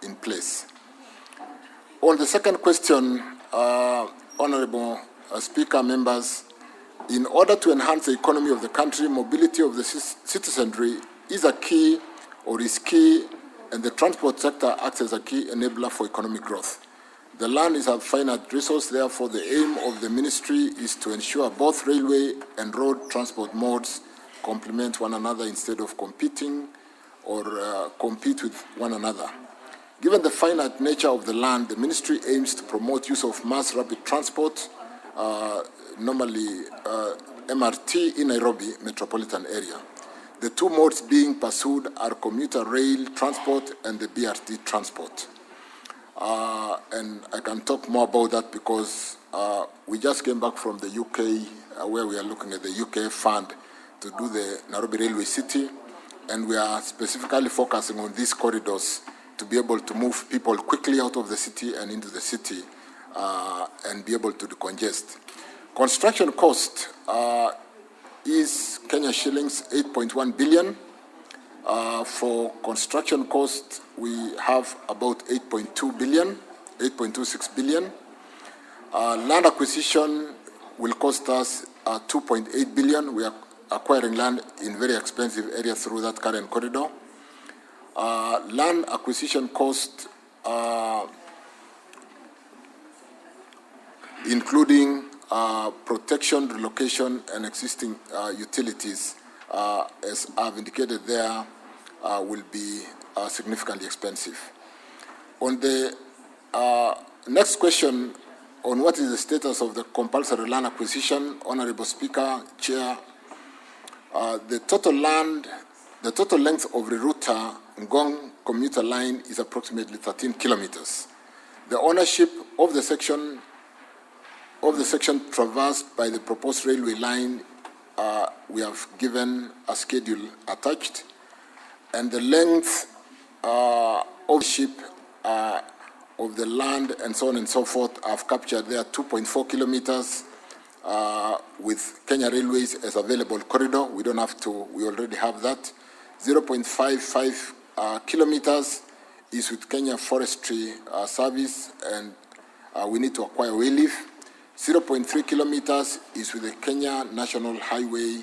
E: In place. On the second question, Honorable Speaker, members, in order to enhance the economy of the country, mobility of the citizenry is a key or is key, and the transport sector acts as a key enabler for economic growth. The land is a finite resource, therefore the aim of the ministry is to ensure both railway and road transport modes complement one another instead of competing or compete with one another. Given the finite nature of the land, the ministry aims to promote use of mass rapid transport, normally MRT in Nairobi metropolitan area. The two modes being pursued are commuter rail transport and the BRT transport. And I can talk more about that because we just came back from the UK where we are looking at the UK fund to do the Nairobi Railway City, and we are specifically focusing on these corridors to be able to move people quickly out of the city and into the city and be able to decongest. Construction cost is Kenya shillings 8.1 billion. For construction cost, we have about 8.2 billion, 8.26 billion. Land acquisition will cost us 2.8 billion. We are acquiring land in very expensive areas through that current corridor. Land acquisition cost, including protection, relocation, and existing utilities, as I've indicated there, will be significantly expensive. On the next question on what is the status of the compulsory land acquisition, Honorable Speaker, Chair, the total length of the Ruta Ngong commuter line is approximately 13 kilometers. The ownership of the section traversed by the proposed railway line, we have given a schedule attached, and the length of the ship of the land and so on and so forth, I've captured there 2.4 kilometers with Kenya Railways as available corridor. We don't have to, we already have that. 0.55 kilometers is with Kenya Forestry Service, and we need to acquire wayleaf. 0.3 kilometers is with the Kenya National Highway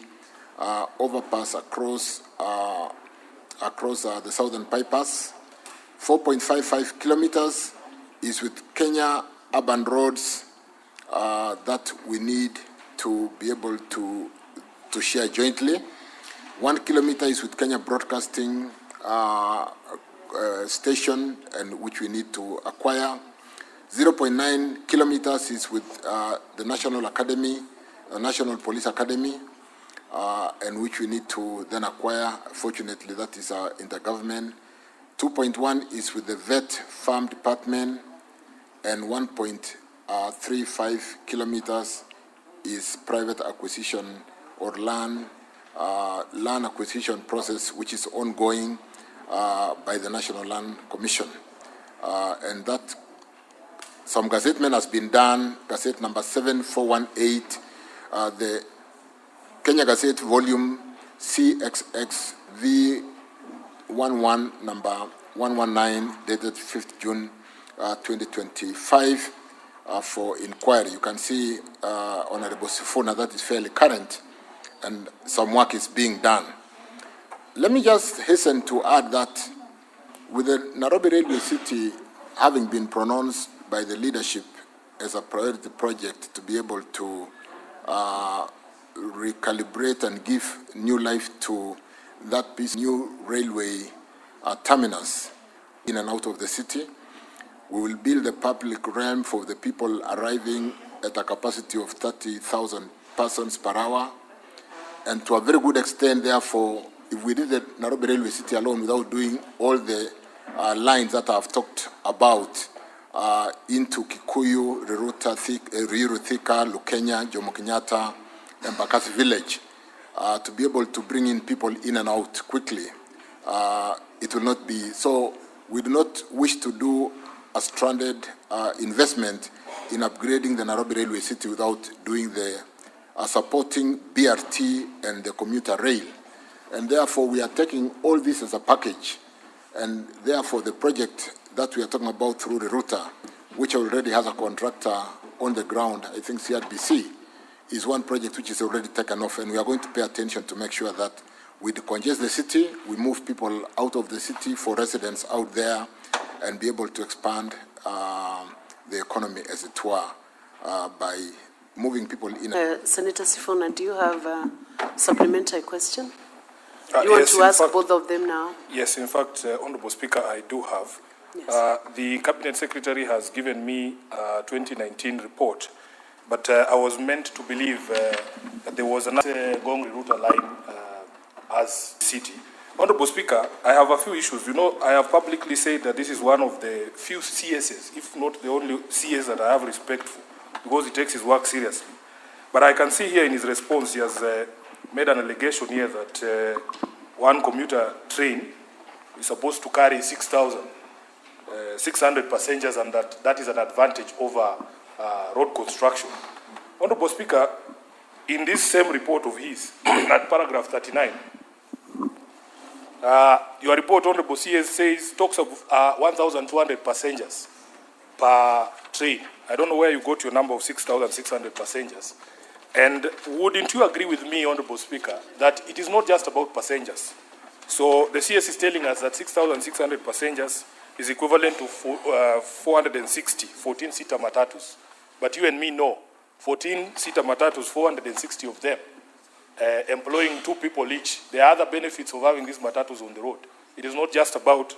E: overpass across the Southern Bypass. 4.55 kilometers is with Kenya Urban Roads that we need to be able to share jointly. 1 kilometer is with Kenya Broadcasting Station, and which we need to acquire. 0.9 kilometers is with the National Academy, National Police Academy, and which we need to then acquire. Fortunately, that is intergovernment. 2.1 is with the Vet Farm Department, and 1.35 kilometers is private acquisition or land acquisition process, which is ongoing by the National Land Commission. And that some gazettement has been done, Gazette number 7418, the Kenya Gazette volume CXX V11 number 119 dated 5th June 2025 for inquiry. You can see Honorable Sifuna, that is fairly current, and some work is being done. Let me just hasten to add that with the Nairobi Railway City having been pronounced by the leadership as a priority project to be able to recalibrate and give new life to that piece, new railway terminus in and out of the city. We will build a public realm for the people arriving at a capacity of 30,000 persons per hour. And to a very good extent, therefore, if we did the Nairobi Railway City alone without doing all the lines that I've talked about into Kikuyu, Ruiru Thika, Lukenya, Jomo Kenyatta, and Bakasi Village, to be able to bring in people in and out quickly, it will not be. So we do not wish to do a stranded investment in upgrading the Nairobi Railway City without doing the supporting BRT and the commuter rail. And therefore, we are taking all this as a package. And therefore, the project that we are talking about through the router, which already has a contractor on the ground, I think CRBC, is one project which is already taken off. And we are going to pay attention to make sure that we decongest the city, we move people out of the city for residents out there, and be able to expand the economy, as it were, by moving people in.
J: Senator Sifuna, do you have a supplementary question? You want to ask both of them now?
I: Yes, in fact, Honorable Speaker, I do have.
J: Yes.
I: The Cabinet Secretary has given me a 2019 report, but I was meant to believe that there was another Gongri router line as city. Honorable Speaker, I have a few issues. You know, I have publicly said that this is one of the few CSs, if not the only CS that I have respect for, because he takes his work seriously. But I can see here in his response, he has made an allegation here that one commuter train is supposed to carry 6,600 passengers, and that is an advantage over road construction. Honorable Speaker, in this same report of his, at paragraph 39, your report, Honorable CS, talks of 1,200 passengers per train. I don't know where you got your number of 6,600 passengers. And wouldn't you agree with me, Honorable Speaker, that it is not just about passengers? So the CS is telling us that 6,600 passengers is equivalent to 460 14-seater matatus. But you and me know, 14-seater matatus, 460 of them, employing 2 people each. There are other benefits of having these matatus on the road. It is not just about,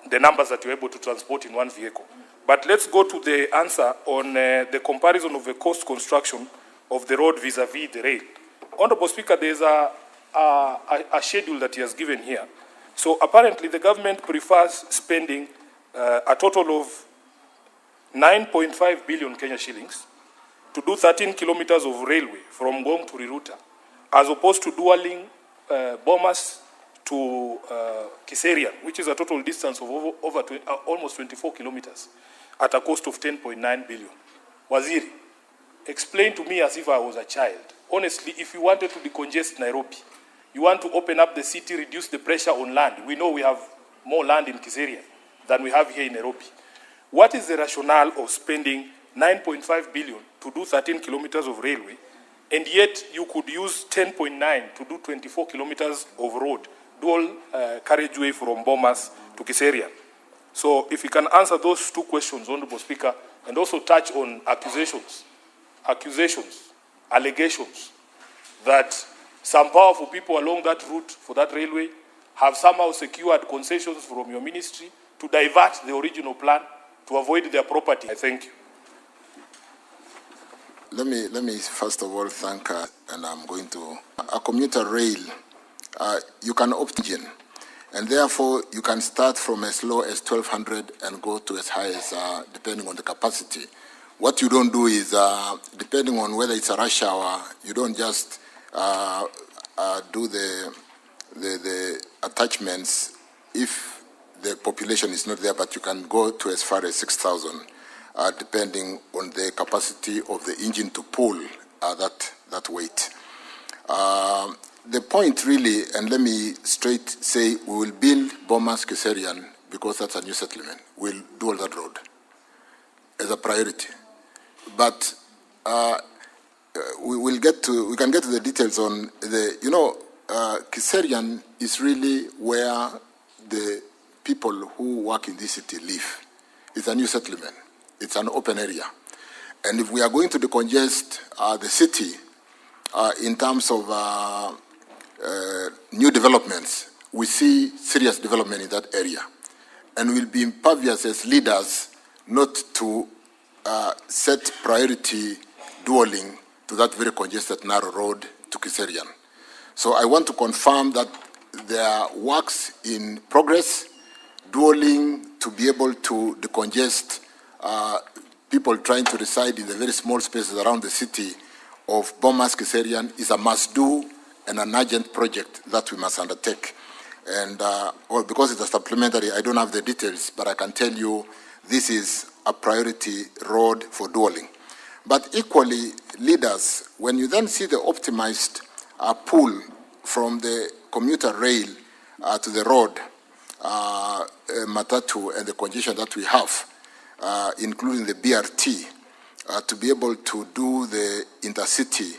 I: the numbers that you're able to transport in one vehicle. But let's go to the answer on the comparison of the cost construction of the road vis-a-vis the rail. Honorable Speaker, there's a schedule that he has given here. So apparently the government prefers spending a total of 9.5 billion Kenya shillings to do 13 kilometers of railway from Ngong to Riruta, as opposed to dualing Bomas to Kiserian, which is a total distance of almost 24 kilometers at a cost of 10.9 billion. Waziri, explain to me as if I was a child. Honestly, if you wanted to decongest Nairobi, you want to open up the city, reduce the pressure on land. We know we have more land in Kiserian than we have here in Nairobi. What is the rationale of spending 9.5 billion to do 13 kilometers of railway, and yet you could use 10.9 to do 24 kilometers of road, dual carriageway from Bomas to Kiserian? So if you can answer those two questions, Honorable Speaker, and also touch on accusations, allegations that some powerful people along that route for that railway have somehow secured concessions from your ministry to divert the original plan to avoid their property. I thank you.
E: Let me first of all thank, and I'm going to, a commuter rail, you can opt in, and therefore you can start from as low as 1,200 and go to as high as, depending on the capacity. What you don't do is, depending on whether it's a rush hour, you don't just do the attachments if the population is not there, but you can go to as far as 6,000. Depending on the capacity of the engine to pull that weight. The point really, and let me straight say, we will build Bomas Keserian because that's a new settlement. We'll do all that road as a priority. But we can get to the details on the, Keserian is really where the people who work in this city live. It's a new settlement. It's an open area. And if we are going to decongest the city in terms of new developments, we see serious development in that area. And we'll be impervious as leaders not to set priority dueling to that very congested narrow road to Keserian. So I want to confirm that there are works in progress, dueling to be able to decongest people trying to reside in the very small spaces around the city of Bomas Keserian is a must-do and an urgent project that we must undertake. And because it's a supplementary, I don't have the details, but I can tell you this is a priority road for dueling. But equally, leaders, when you then see the optimized pull from the commuter rail to the road, Matatu, and the congestion that we have, including the BRT, to be able to do the intercity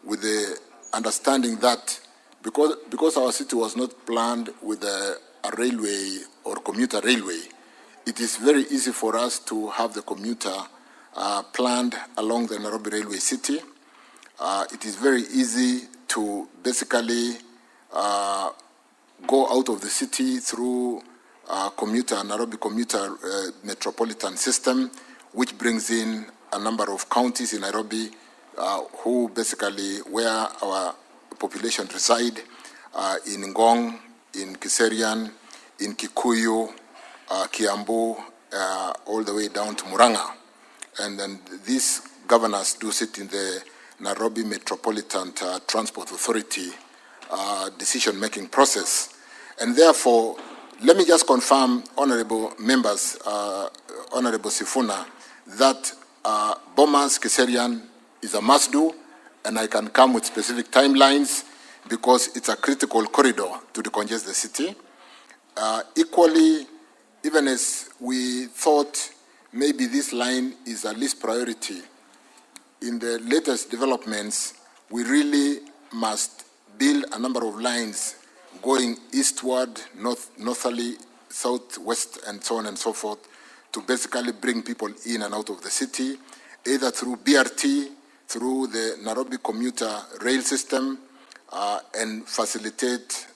E: with the understanding that because our city was not planned with a railway or commuter railway, it is very easy for us to have the commuter planned along the Nairobi Railway City. It is very easy to basically go out of the city through Nairobi commuter metropolitan system, which brings in a number of counties in Nairobi who basically where our population reside, in Ngong, in Keserian, in Kikuyu, Kiambu, all the way down to Murang'a. And then these governors do sit in the Nairobi Metropolitan Transport Authority decision-making process. And therefore, let me just confirm, honorable members, Honorable Sifuna, that Bomas Keserian is a must-do, and I can come with specific timelines because it's a critical corridor to decongest the city. Equally, even as we thought maybe this line is at least priority, in the latest developments, we really must build a number of lines going eastward, northerly, southwest, and so on and so forth, to basically bring people in and out of the city, either through BRT, through the Nairobi commuter rail system, and facilitate,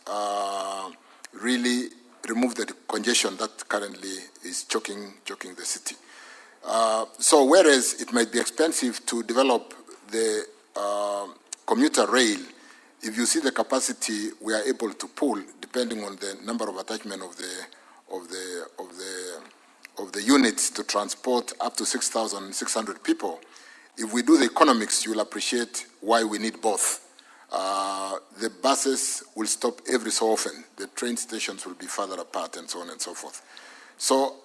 E: really remove the congestion that currently is choking the city. So whereas it might be expensive to develop the commuter rail, if you see the capacity we are able to pull, depending on the number of attachment of the units to transport up to 6,600 people, if we do the economics, you'll appreciate why we need both. The buses will stop every so often. The train stations will be further apart, and so on and so forth. So,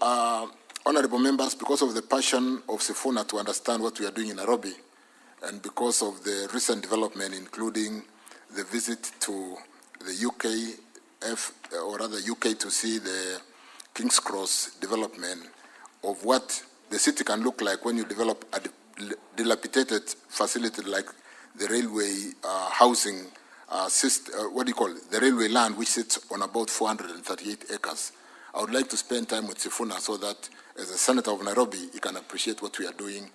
E: honorable members, because of the passion of Sifuna to understand what we are doing in Nairobi, and because of the recent development, including the visit to the UK to see the King's Cross development of what the city can look like when you develop a dilapidated facility like the railway housing system, the railway land, which sits on about 438 acres I would like to spend time with Sifuna so that as a senator of Nairobi, he can appreciate what we are doing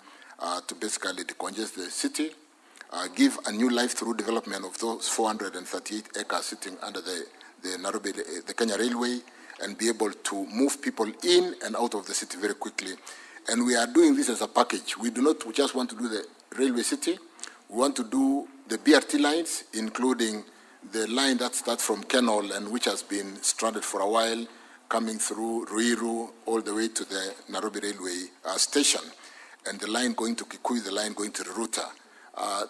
E: to basically decongest the city, give a new life through development of those 438 acres sitting under the Nairobi, the Kenya Railway, and be able to move people in and out of the city very quickly. And we are doing this as a package. We do not just want to do the railway city. We want to do the BRT lines, including the line that starts from Kenol and which has been stranded for a while, coming through Ruiru all the way to the Nairobi Railway station, and the line going to Kikuyu, the line going to Ruruta.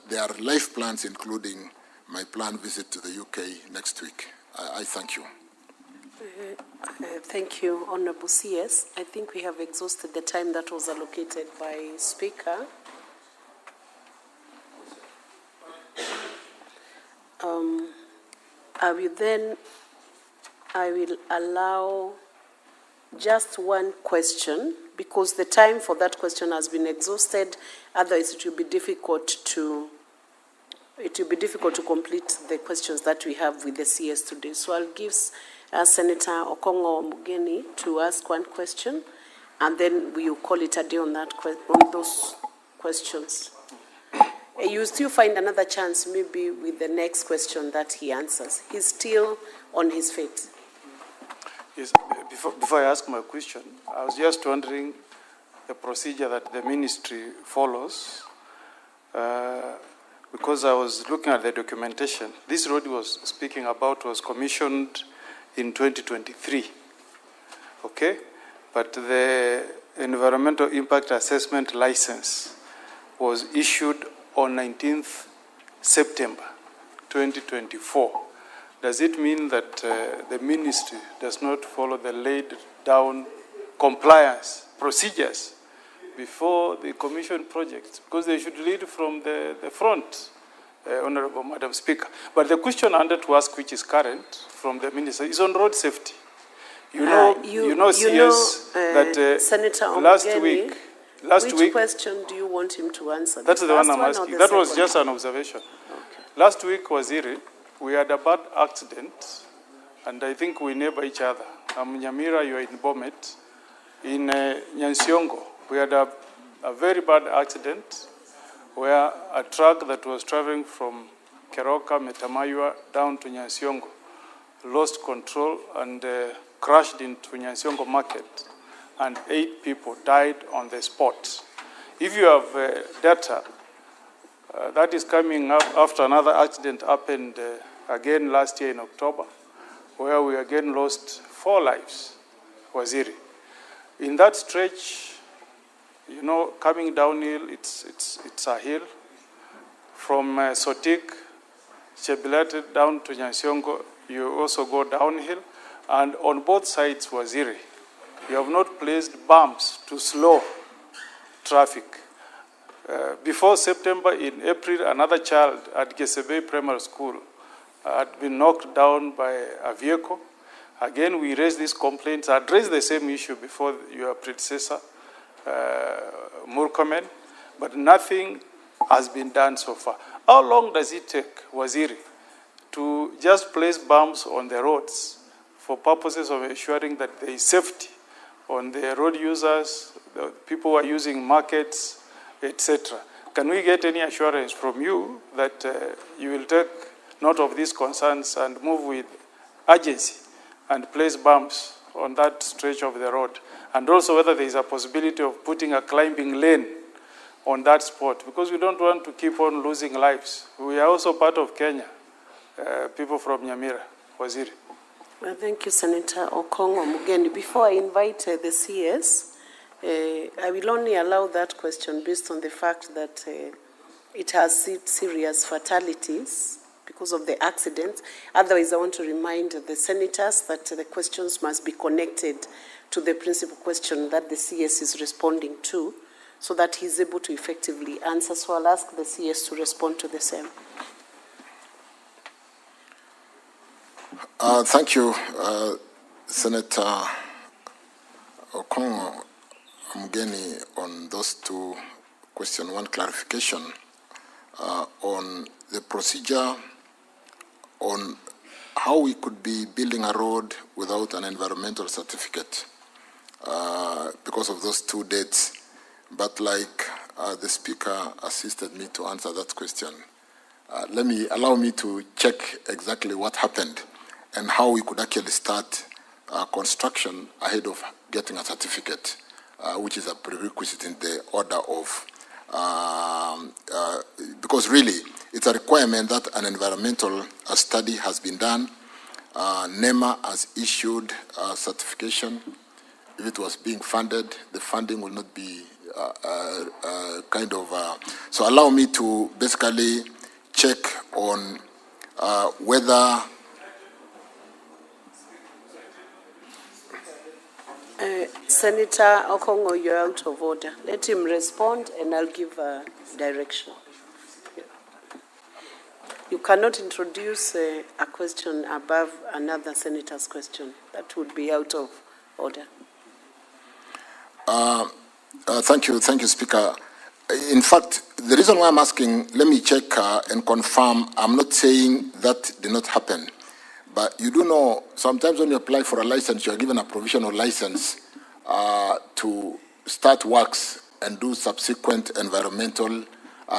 E: There are life plans, including my planned visit to the UK next week. I thank you.
J: Thank you, Honourable CS. I think we have exhausted the time that was allocated by Speaker. I will allow just one question because the time for that question has been exhausted. Otherwise, it will be difficult to complete the questions that we have with the CS today. So I'll give Senator Okongo Mugeni to ask one question, and then we will call it a day on those questions. You still find another chance maybe with the next question that he answers. He's still on his feet.
K: Yes, before I ask my question, I was just wondering the procedure that the ministry follows, because I was looking at the documentation. This road he was speaking about was commissioned in 2023, okay? But the environmental impact assessment license was issued on 19th September 2024. Does it mean that the ministry does not follow the laid down compliance procedures before the commission projects? Because they should lead from the front, Honorable Madam Speaker. But the question I wanted to ask, which is current from the minister, is on road safety. CS, that
J: Senator
K: last week,
J: question do you want him to answer?
K: That's the one I'm asking. That was just an observation. Okay. Last week, Waziri, we had a bad accident, and I think we neighbor each other. I'm Nyamira, you are in Bomet. In Nyansiongo, we had a very bad accident where a truck that was traveling from Keroka, Metamayua, down to Nyansiongo lost control and crashed into Nyansiongo market, and 8 people died on the spot. If you have data, that is coming up after another accident happened again last year in October, where we again lost 4 lives, Waziri. In that stretch, you know, coming downhill, it's a hill. From Sotik, Chebilete down to Nyansiongo, you also go downhill. And on both sides, Waziri, you have not placed bumps to slow traffic. Before September, in April, another child at Gesebe Primary School had been knocked down by a vehicle. Again, we raised these complaints, addressed the same issue before your predecessor, Murkomen, but nothing has been done so far. How long does it take, Waziri, to just place bumps on the roads for purposes of ensuring that there is safety on the road users, the people who are using markets, etc.? Can we get any assurance from you that you will take note of these concerns and move with urgency and place bumps on that stretch of the road? And also whether there is a possibility of putting a climbing lane on that spot, because we don't want to keep on losing lives. We are also part of Kenya, people from Nyamira. Waziri.
J: Well, thank you, Senator Okongo Mugeni. Before I invite the CS, I will only allow that question based on the fact that it has serious fatalities because of the accident. Otherwise, I want to remind the senators that the questions must be connected to the principal question that the CS is responding to, so that he's able to effectively answer. So I'll ask the CS to respond to the same.
E: Thank you, Senator Okongo Mugeni, on those 2 questions. One clarification on the procedure on how we could be building a road without an environmental certificate because of those two dates. But like the speaker assisted me to answer that question, allow me to check exactly what happened and how we could actually start construction ahead of getting a certificate, which is a prerequisite in the order of, because really it's a requirement that an environmental study has been done. NEMA has issued certification. If it was being funded, the funding will not be so allow me to basically check on whether
J: Senator Okongo, you're out of order. Let him respond and I'll give a direction. You cannot introduce a question above another senator's question. That would be out of order.
E: Thank you, Speaker. In fact, the reason why I'm asking, let me check and confirm. I'm not saying that did not happen. But you do know, sometimes when you apply for a license, you are given a provisional license to start works and do subsequent environmental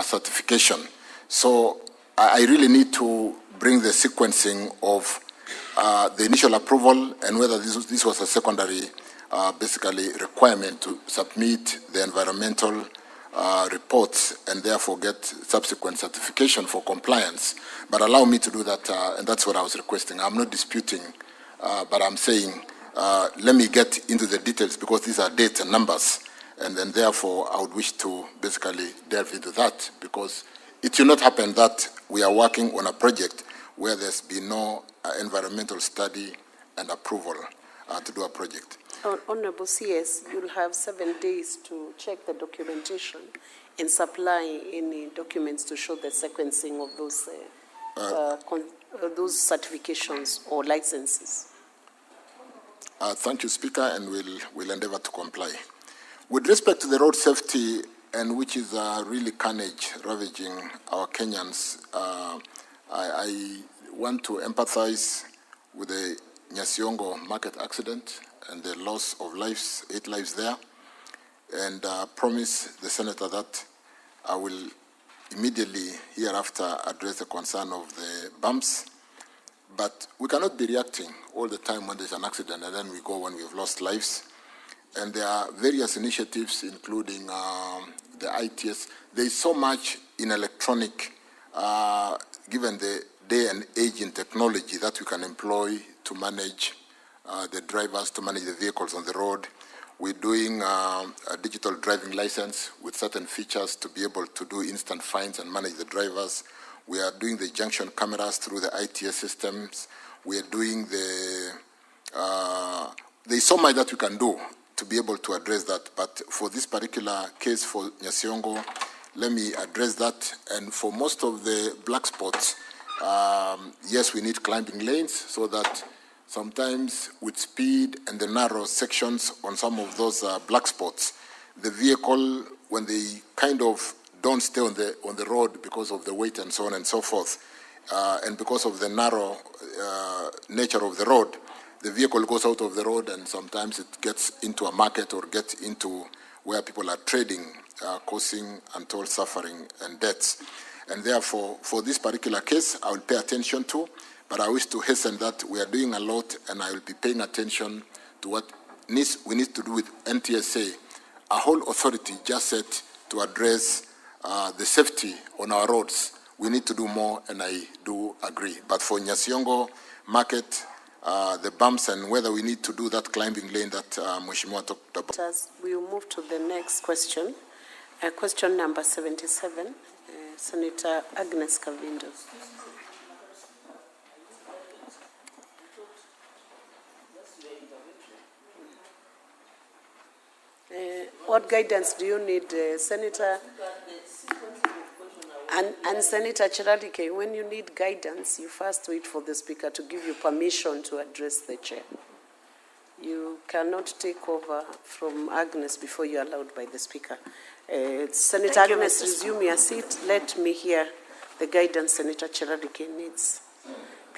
E: certification. So I really need to bring the sequencing of the initial approval and whether this was a secondary basically requirement to submit the environmental reports and therefore get subsequent certification for compliance. But allow me to do that, and that's what I was requesting. I'm not disputing, but I'm saying let me get into the details because these are dates and numbers, and then therefore I would wish to basically delve into that because it should not happen that we are working on a project where there's been no environmental study and approval to do a project.
J: Honorable CS, you'll have 7 days to check the documentation and supply any documents to show the sequencing of those certifications or licenses.
E: Thank you, Speaker, and we'll endeavor to comply. With respect to the road safety, and which is really carnage ravaging our Kenyans, I want to empathize with the Nyasiongo market accident and the loss of lives, 8 lives there, and promise the Senator that I will immediately hereafter address the concern of the bumps. But we cannot be reacting all the time when there's an accident and then we go when we've lost lives. And there are various initiatives, including the ITS. There is so much in electronic, given the day and age in technology that we can employ to manage the drivers, to manage the vehicles on the road. We're doing a digital driving license with certain features to be able to do instant fines and manage the drivers. We are doing the junction cameras through the ITS systems. We are doing there's so much that we can do to be able to address that. But for this particular case for Nyasiongo, let me address that. And for most of the black spots, yes, we need climbing lanes so that sometimes with speed and the narrow sections on some of those black spots, the vehicle, when they kind of don't stay on the road because of the weight and so on and so forth, and because of the narrow nature of the road, the vehicle goes out of the road and sometimes it gets into a market or gets into where people are trading, causing untold suffering and deaths. And therefore, for this particular case, I will pay attention to, but I wish to hasten that we are doing a lot and I will be paying attention to what we need to do with NTSA, a whole authority just set to address the safety on our roads. We need to do more, and I do agree. But for Nyasiongo Market, the bumps and whether we need to do that climbing lane that Mheshimiwa talked about.
J: We will move to the next question. Question number 77, Senator Agnes Kavindo. What guidance do you need, Senator? And Senator Chiralike, when you need guidance, you first wait for the Speaker to give you permission to address the Chair. You cannot take over from Agnes before you are allowed by the Speaker. Senator Agnes, resume your seat. Let me hear the guidance Senator Chiralike needs.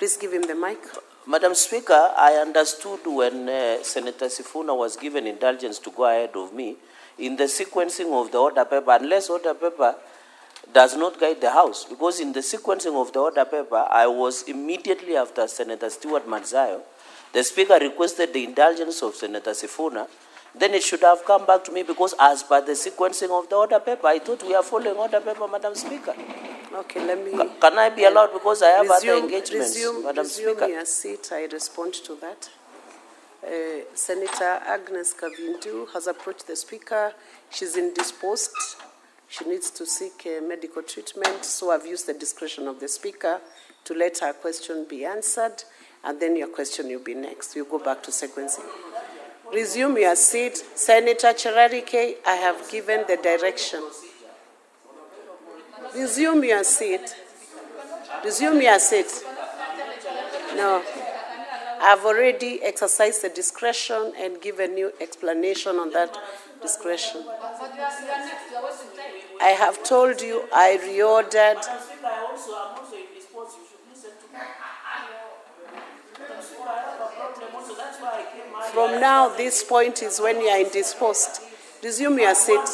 J: Please give him the mic.
L: Madam Speaker, I understood when Senator Sifuna was given indulgence to go ahead of me, in the sequencing of the order paper, unless order paper does not guide the House, because in the sequencing of the order paper, I was immediately after Senator Stewart Manzayo. The Speaker requested the indulgence of Senator Sifuna. Then it should have come back to me, because as per the sequencing of the order paper, I thought we are following order paper, Madam Speaker.
J: Okay, let me...
L: Can I be allowed, because I have other engagements, Madam
J: Resume
L: Speaker?
J: your seat. I respond to that. Senator Agnes Kavindu has approached the Speaker. She's indisposed. She needs to seek medical treatment, so I've used the discretion of the Speaker to let her question be answered, and then your question will be next. We'll go back to sequencing. Resume your seat. Senator Cherarike, I have given the direction. Resume your seat. Resume your seat. No. I've already exercised the discretion and given you explanation on that discretion. I have told you I reordered. From now, this point is when you are indisposed. Resume your seat.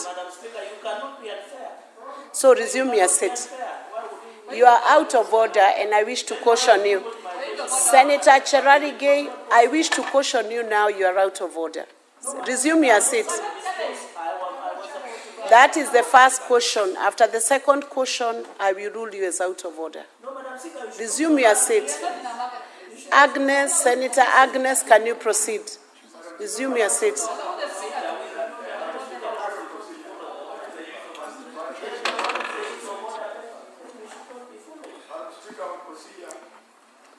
J: So resume your seat. You are out of order, and I wish to caution you. Senator Cherarige, I wish to caution you now, you are out of order. Resume your seat. That is the first caution. After the second caution, I will rule you as out of order. Resume your seat. Agnes, Senator Agnes, can you proceed? Resume your seat.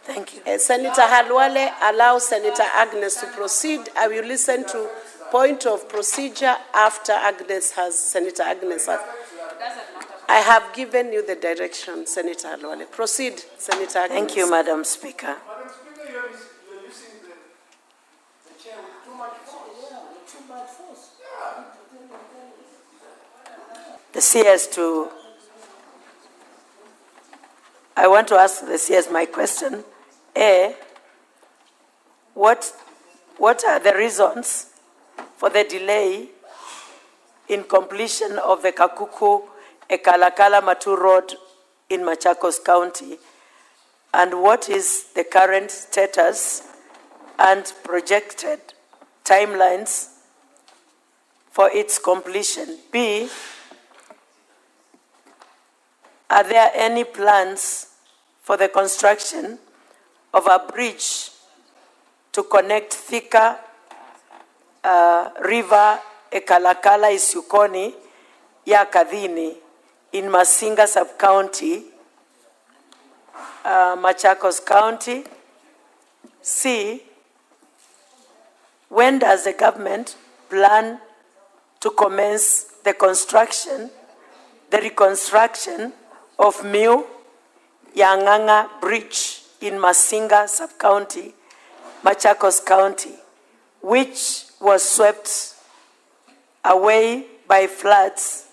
C: Thank you.
J: Senator Halwale, allow Senator Agnes to proceed. I will listen to point of procedure after Senator Agnes has. I have given you the direction, Senator Halwale. Proceed, Senator Agnes.
C: Thank you, Madam Speaker. The CS I want to ask the CS my question. A, what are the reasons for the delay in completion of the Kakuku-Ekalakala-Matu Road in Machakos County? And what is the current status and projected timelines for its completion? B, are there any plans for the construction of a bridge to connect Thika River Ekalakala Isukoni ya Kadhini in Masinga Sub-County, Machakos County? C, when does the government plan to commence the reconstruction of Miu Yanganga Bridge in Masinga Sub-County, Machakos County, which was swept away by floods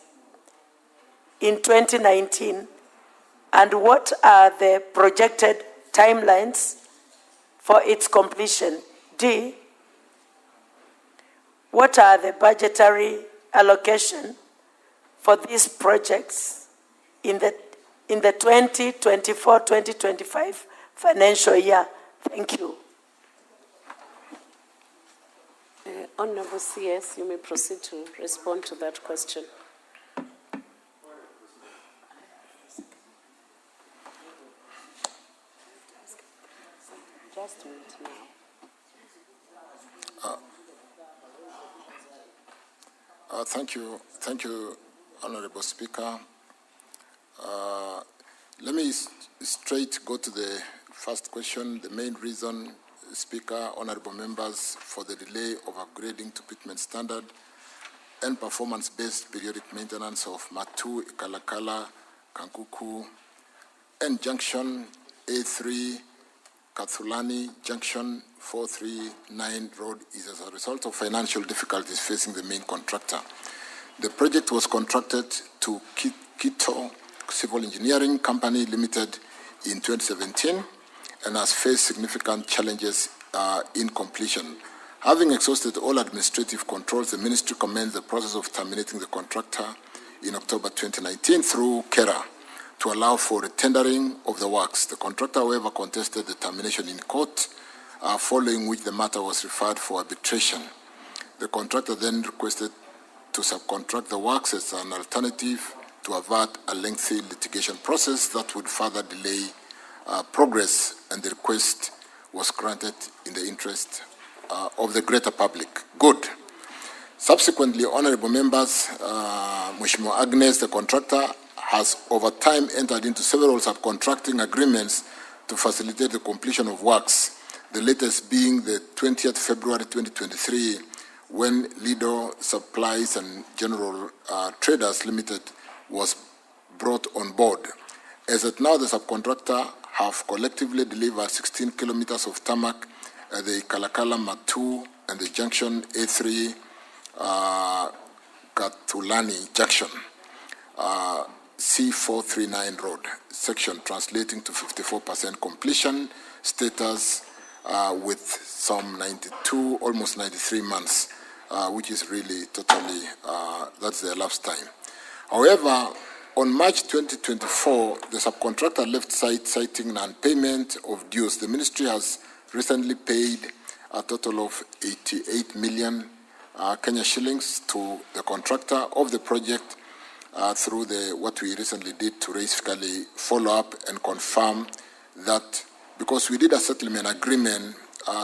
C: in 2019? And what are the projected timelines for its completion? D, what are the budgetary allocation for these projects in the 2024-2025 financial year? Thank you.
J: Honorable CS, you may proceed to respond to that question. Just wait now.
E: Thank you, Honorable Speaker. Let me straight go to the first question. The main reason, Speaker, honorable members, for the delay of upgrading to pitment standard and performance-based periodic maintenance of Matu, Ikalakala, Kankuku, and Junction A3, Kathulani, Junction 439 Road is as a result of financial difficulties facing the main contractor. The project was contracted to Kito Civil Engineering Company Limited in 2017, and has faced significant challenges in completion. Having exhausted all administrative controls, the ministry commenced the process of terminating the contractor in October 2019 through KERA to allow for the tendering of the works. The contractor, however, contested the termination in court, following which the matter was referred for arbitration. The contractor then requested to subcontract the works as an alternative to avert a lengthy litigation process that would further delay progress, and the request was granted in the interest of the greater public good. Subsequently, honorable members, Mheshimiwa Agnes, the contractor, has over time entered into several subcontracting agreements to facilitate the completion of works, the latest being the 20th February 2023, when Lido Supplies and General Traders Limited was brought on board. As at now, the subcontractor have collectively delivered 16 kilometers of tarmac at the Kalakala Matu and the junction A3 Katulani Junction, C439 road section, translating to 54% completion status with some 92, almost 93 months, which is really totally, that's the elapsed time. However, on March 2024, the subcontractor left site citing non-payment of dues. The ministry has recently paid a total of 88 million Kenya shillings to the contractor of the project through what we recently did to basically follow up and confirm that, because we did a settlement agreement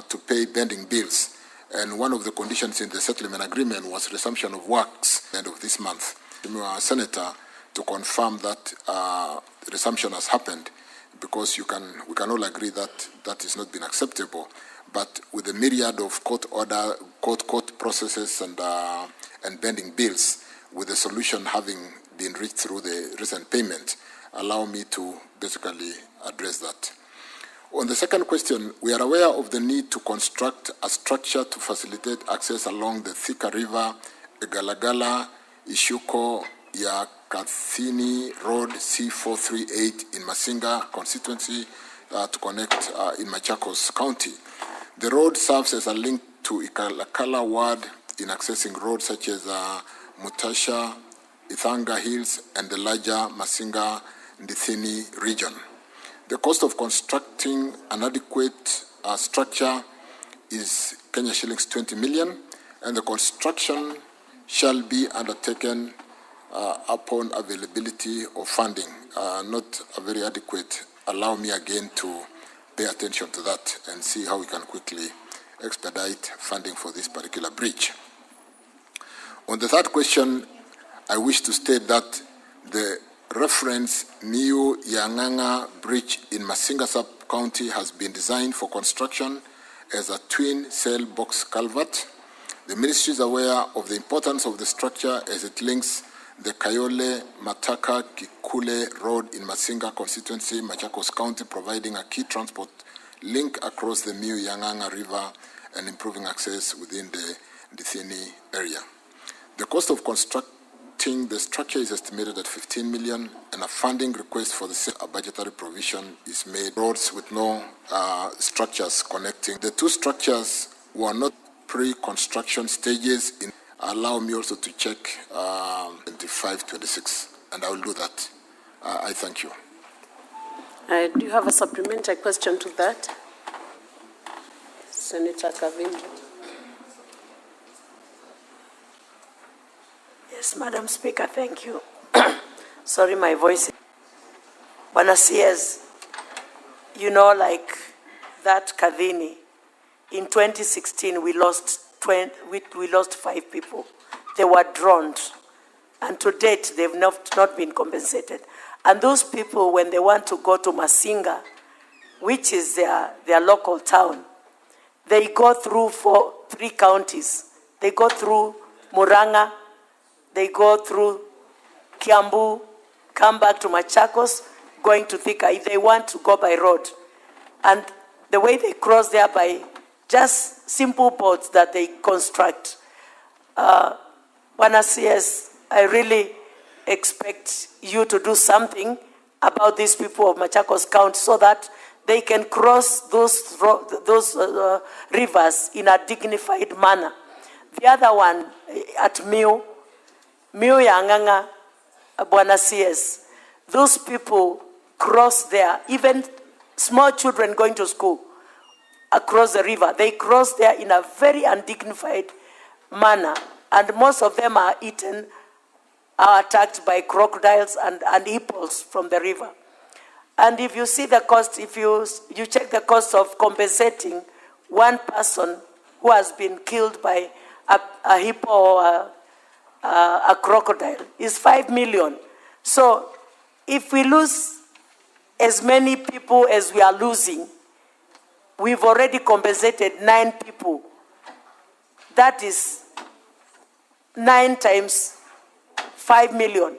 E: to pay pending bills, and one of the conditions in the settlement agreement was resumption of works at the end of this month. Senator, to confirm that resumption has happened, because we can all agree that that has not been acceptable. But with the myriad of court processes and pending bills, with the solution having been reached through the recent payment, allow me to basically address that. On the second question, we are aware of the need to construct a structure to facilitate access along the Thika River, Galagala, Ishuko, Yakathini Road, C438 in Masinga constituency to connect in Machakos County. The road serves as a link to Ikalakala ward in accessing roads such as Mutasha, Ithanga Hills, and the larger Masinga Ndithini region. The cost of constructing an adequate structure is Kenya shillings 20 million, and the construction shall be undertaken upon availability of funding. Not a very adequate. Allow me again to pay attention to that and see how we can quickly expedite funding for this particular bridge. On the third question, I wish to state that the reference Niu Yanganga Bridge in Masinga Sub-County has been designed for construction as a twin cell box culvert. The ministry is aware of the importance of the structure as it links the Kayole Mataka Kikule Road in Masinga constituency, Machakos County, providing a key transport link across the Niu Yanganga River and improving access within the Ndithini area. The cost of constructing the structure is estimated at 15 million, and a funding request for the same budgetary provision is made. Roads with no structures connecting. The two structures were not pre-construction stages. Allow me also to check 25-26, and I will do that. I thank you.
J: Do you have a supplementary question to that? Senator Kavinda.
C: Yes, Madam Speaker, thank you. Sorry, my voice. Bwana CS, you know, like that Kadhini, in 2016, we lost 5 people. They were drowned. And to date, they've not been compensated. And those people, when they want to go to Masinga, which is their local town, they go through 3 counties. They go through Muranga, they go through Kiambu, come back to Machakos, going to Thika, if they want to go by road. And the way they cross there by just simple boats that they construct. Bwana CS, I really expect you to do something about these people of Machakos County so that they can cross those rivers in a dignified manner. The other one at Miu Yanganga, Bwana CS, those people cross there, even small children going to school across the river, they cross there in a very undignified manner, and most of them are eaten, are attacked by crocodiles and hippos from the river. And if you see the cost, if you check the cost of compensating one person who has been killed by a hippo or a crocodile, is 5 million. So if we lose as many people as we are losing, we've already compensated 9 people. That is 9 times 5 million.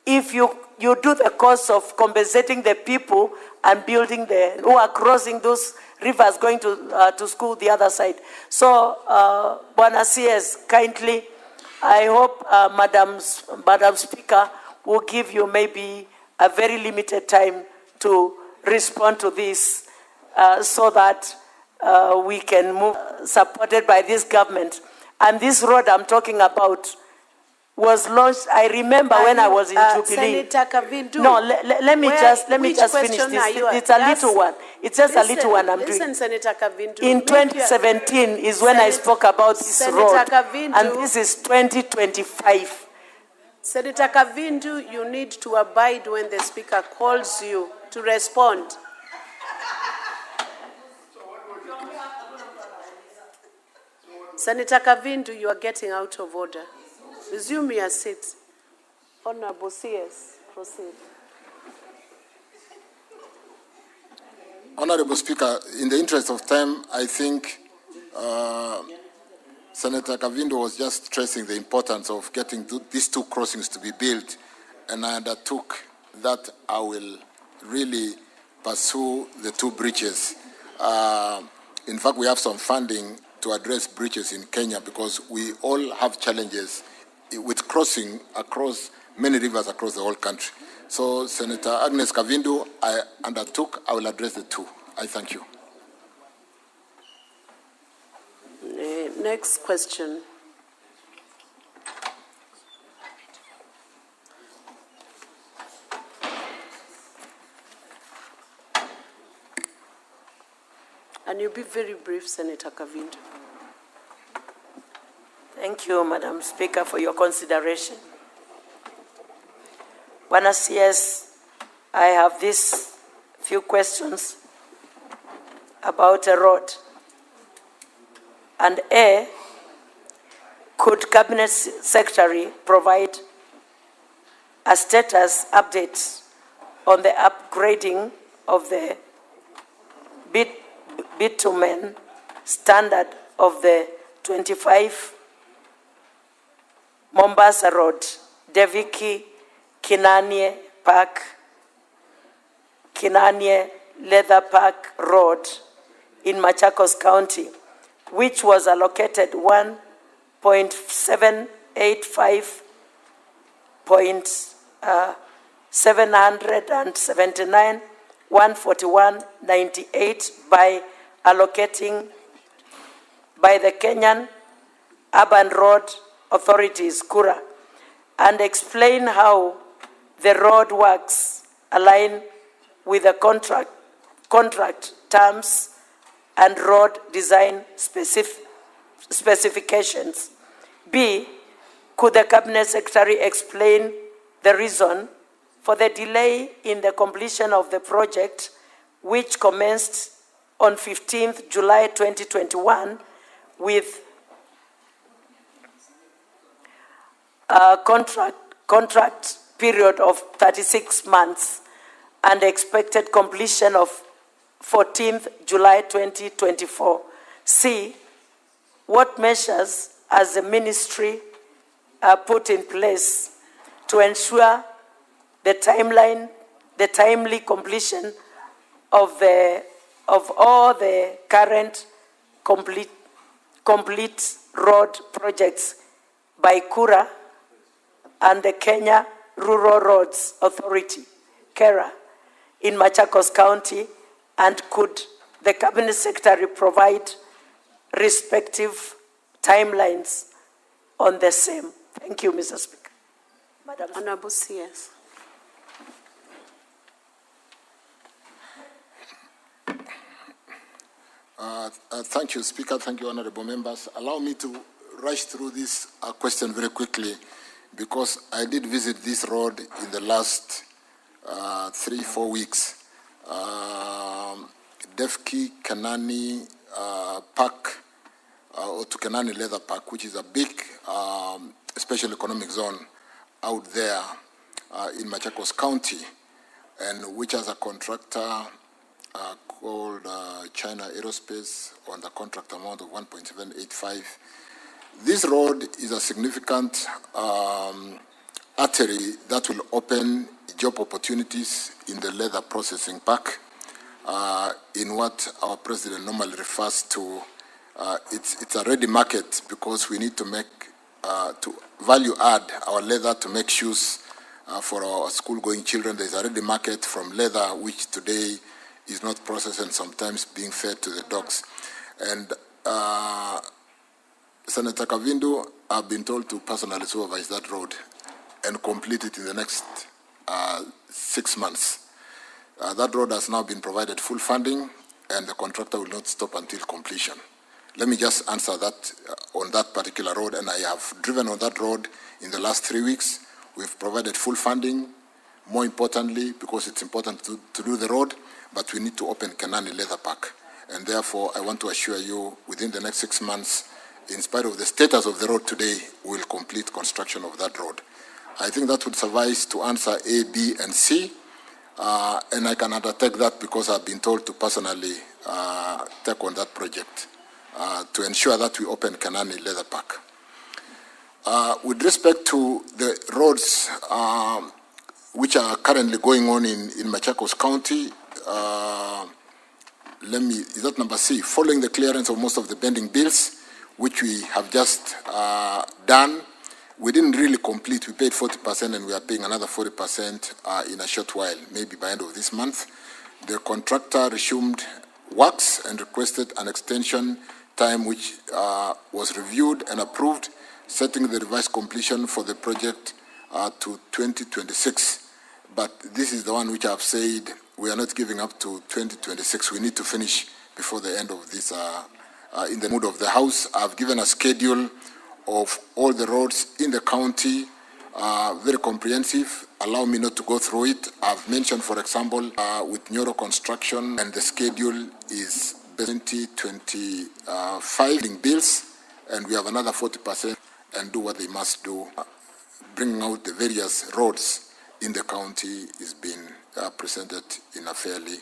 C: If you do the cost of compensating the people and building who are crossing those rivers going to school the other side. So, Bwana CS, kindly, I hope Madam Speaker will give you maybe a very limited time to respond to this so that we can move, supported by this government. And this road I'm talking about was launched, I remember when I was in Jubilee.
J: Senator Kavindu.
C: No, let me just finish this. It's a little one. It's just a little one I'm doing.
J: Listen, Senator Kavindu.
C: In 2017 is when I spoke about this road.
J: Kavindu,
C: and this is 2025.
J: Senator Kavindu, you need to abide when the Speaker calls you to respond. Senator Kavindu, you are getting out of order. Resume your seat. Honorable CS, proceed.
E: Honorable Speaker, in the interest of time, I think Senator Kavindu was just stressing the importance of getting these 2 crossings to be built, and I undertook that I will really pursue the 2 bridges. In fact, we have some funding to address bridges in Kenya because we all have challenges with crossing across many rivers across the whole country. So, Senator Agnes Kavindu, I undertook, I will address the 2. I thank you.
J: Next question. And you'll be very brief, Senator Kavindu.
C: Thank you, Madam Speaker, for your consideration. Bwana CS, I have these few questions about a road. And A, could Cabinet Secretary provide a status update on the upgrading of the bitumen standard of the 25 Mombasa Road, Deviki, Kinanie Park, Kinanie Leather Park Road in Machakos County, which was allocated 1.785.779 141.98 by allocating by the Kenyan Urban Road Authorities, KURA, and explain how the road works align with the contract terms and road design specifications. B, could the Cabinet Secretary explain the reason for the delay in the completion of the project, which commenced on 15th July 2021 with a contract period of 36 months and expected completion of 14th July 2024. C, what measures has the ministry put in place to ensure the timely completion of all the current complete road projects by KURA and the Kenya Rural Roads Authority, KERA, in Machakos County And could the Cabinet Secretary provide respective timelines on the same? Thank you, Mr. Speaker. Madam Speaker.
J: Honorable CS.
E: Thank you, Speaker. Thank you, honorable members. Allow me to rush through this question very quickly, because I did visit this road in the last 3-4 weeks. Defki Kanani Park, or to Kanani Leather Park, which is a big special economic zone out there in Machakos County, and which has a contractor called China Aerospace on the contract amount of 1.785. This road is a significant artery that will open job opportunities in the leather processing park, in what our president normally refers to. It's a ready market, because we need to make to value add our leather to make shoes for our school-going children. There's a ready market from leather, which today is not processed and sometimes being fed to the dogs. And Senator Kavindu, I've been told to personally supervise that road and complete it in the next 6 months. That road has now been provided full funding, and the contractor will not stop until completion. Let me just answer that on that particular road, and I have driven on that road in the last 3 weeks. We've provided full funding, more importantly, because it's important to do the road, but we need to open Kanani Leather Park. And therefore, I want to assure you, within the next 6 months, in spite of the status of the road today, we'll complete construction of that road. I think that would suffice to answer A, B, and C, and I can undertake that because I've been told to personally take on that project to ensure that we open Kanani Leather Park. With respect to the roads which are currently going on in Machakos County, is that number C? Following the clearance of most of the pending bills, which we have just done, we didn't really complete. We paid 40%, and we are paying another 40% in a short while, maybe by end of this month. The contractor resumed works and requested an extension time, which was reviewed and approved, setting the revised completion for the project to 2026. But this is the one which I've said we are not giving up to 2026. We need to finish before the end of this. In the mood of the House, I've given a schedule of all the roads in the county, very comprehensive. Allow me not to go through it. I've mentioned, for example, with Neuro Construction, and the schedule is 2025 bills, and we have another 40%, and do what they must do. Bringing out the various roads in the county is being presented in a fairly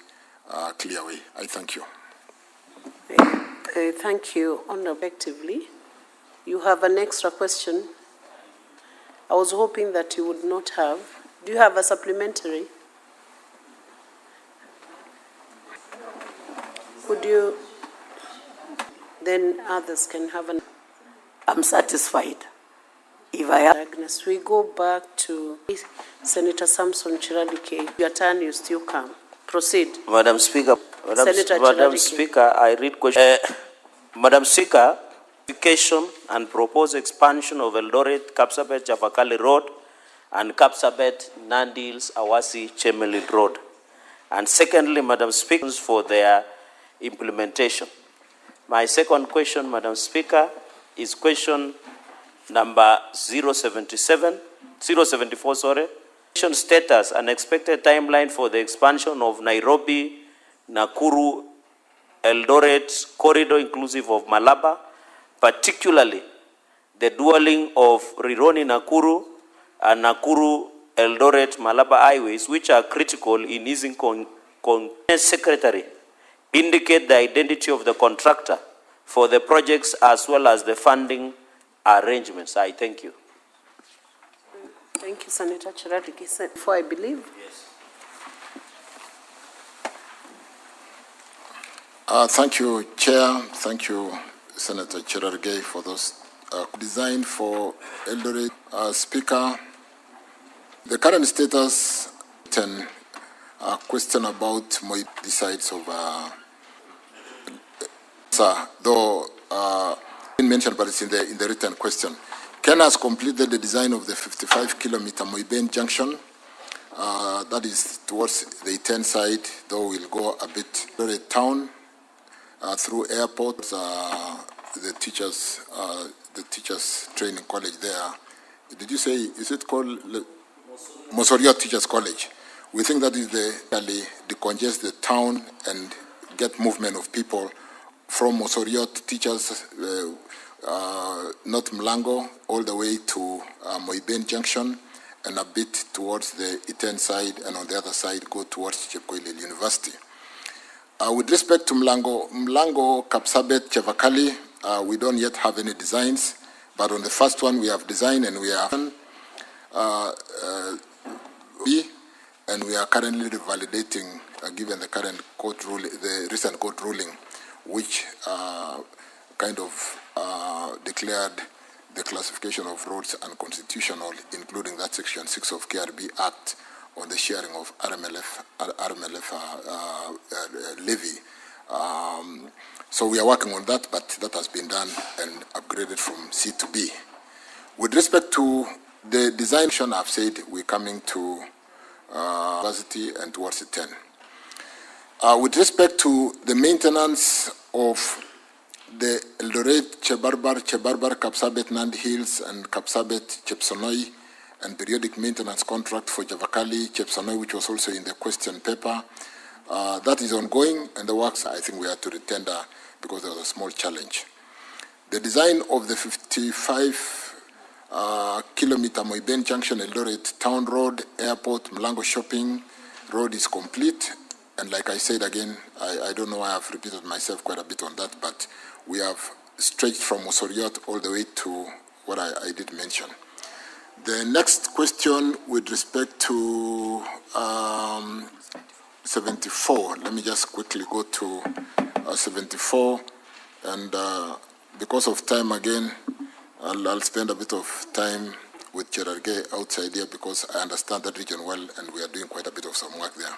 E: clear way. I thank you.
J: Thank you, effectively. You have an extra question. I was hoping that you would not have. Do you have a supplementary? Would you? Then others can have an.
C: I'm satisfied. If I have.
J: Agnes, we go back to Senator Samson Chiralike. Your turn, you still come. Proceed.
L: Madam Speaker,
J: Senator
L: Speaker, I read question. Madam Speaker, application and proposed expansion of Eldoret, Kapsabet, Javakali Road, and Kapsabet, Nandils, Awasi, Chemelil Road. And secondly, Madam Speaker, for their implementation. My second question, Madam Speaker, is question number 074, status and expected timeline for the expansion of Nairobi, Nakuru, Eldoret corridor inclusive of Malaba, particularly the dualling of Rironi Nakuru and Nakuru Eldoret Malaba highways, which are critical in easing Secretary indicate the identity of the contractor for the projects as well as the funding arrangements. I thank you.
J: Thank you, Senator Chiralike. Before I believe.
L: Yes.
E: Thank you, Chair. Thank you, Senator Chiralike, for those designed for Eldoret. Speaker, the current status a question about the sides of though didn't mention, but it's in the written question. Kenya has completed the design of the 55-kilometer Moiben junction. That is towards the Iten side, though we'll go a bit to the town through airport. The teachers training college there. Did you say, is it called Mosoriot Teachers College? We think that is the decongest the town and get movement of people from Mosoriot Teachers, North Mlango, all the way to Moiben Junction, and a bit towards the Iten side, and on the other side go towards Chepkoilel University. With respect to Mlango, Kapsabet, Chevakali, we don't yet have any designs, but on the first one we have designed and we are currently validating, given the current court ruling, the recent court ruling, which kind of declared the classification of roads unconstitutional, including that Section 6 of KRB Act on the sharing of RMLF levy. So we are working on that, but that has been done and upgraded from C to B. With respect to the design, I've said we're coming to university and towards the 10. With respect to the maintenance of the Eldoret, Chebarbar, Kapsabet, Nandi Hills, and Kapsabet, Chepsonoi, and periodic maintenance contract for Javakali, Chepsonoi, which was also in the question paper, that is ongoing, and the works, I think we had to retender because there was a small challenge. The design of the 55-kilometer Moiben Junction, Eldoret Town Road, Airport, Mlango Shopping Road is complete. And like I said again, I don't know why I've repeated myself quite a bit on that, but we have stretched from Mosoriot all the way to what I did mention. The next question with respect to 74, let me just quickly go to 74, and because of time again, I'll spend a bit of time with Cherargei outside here because I understand that region well and we are doing quite a bit of some work there.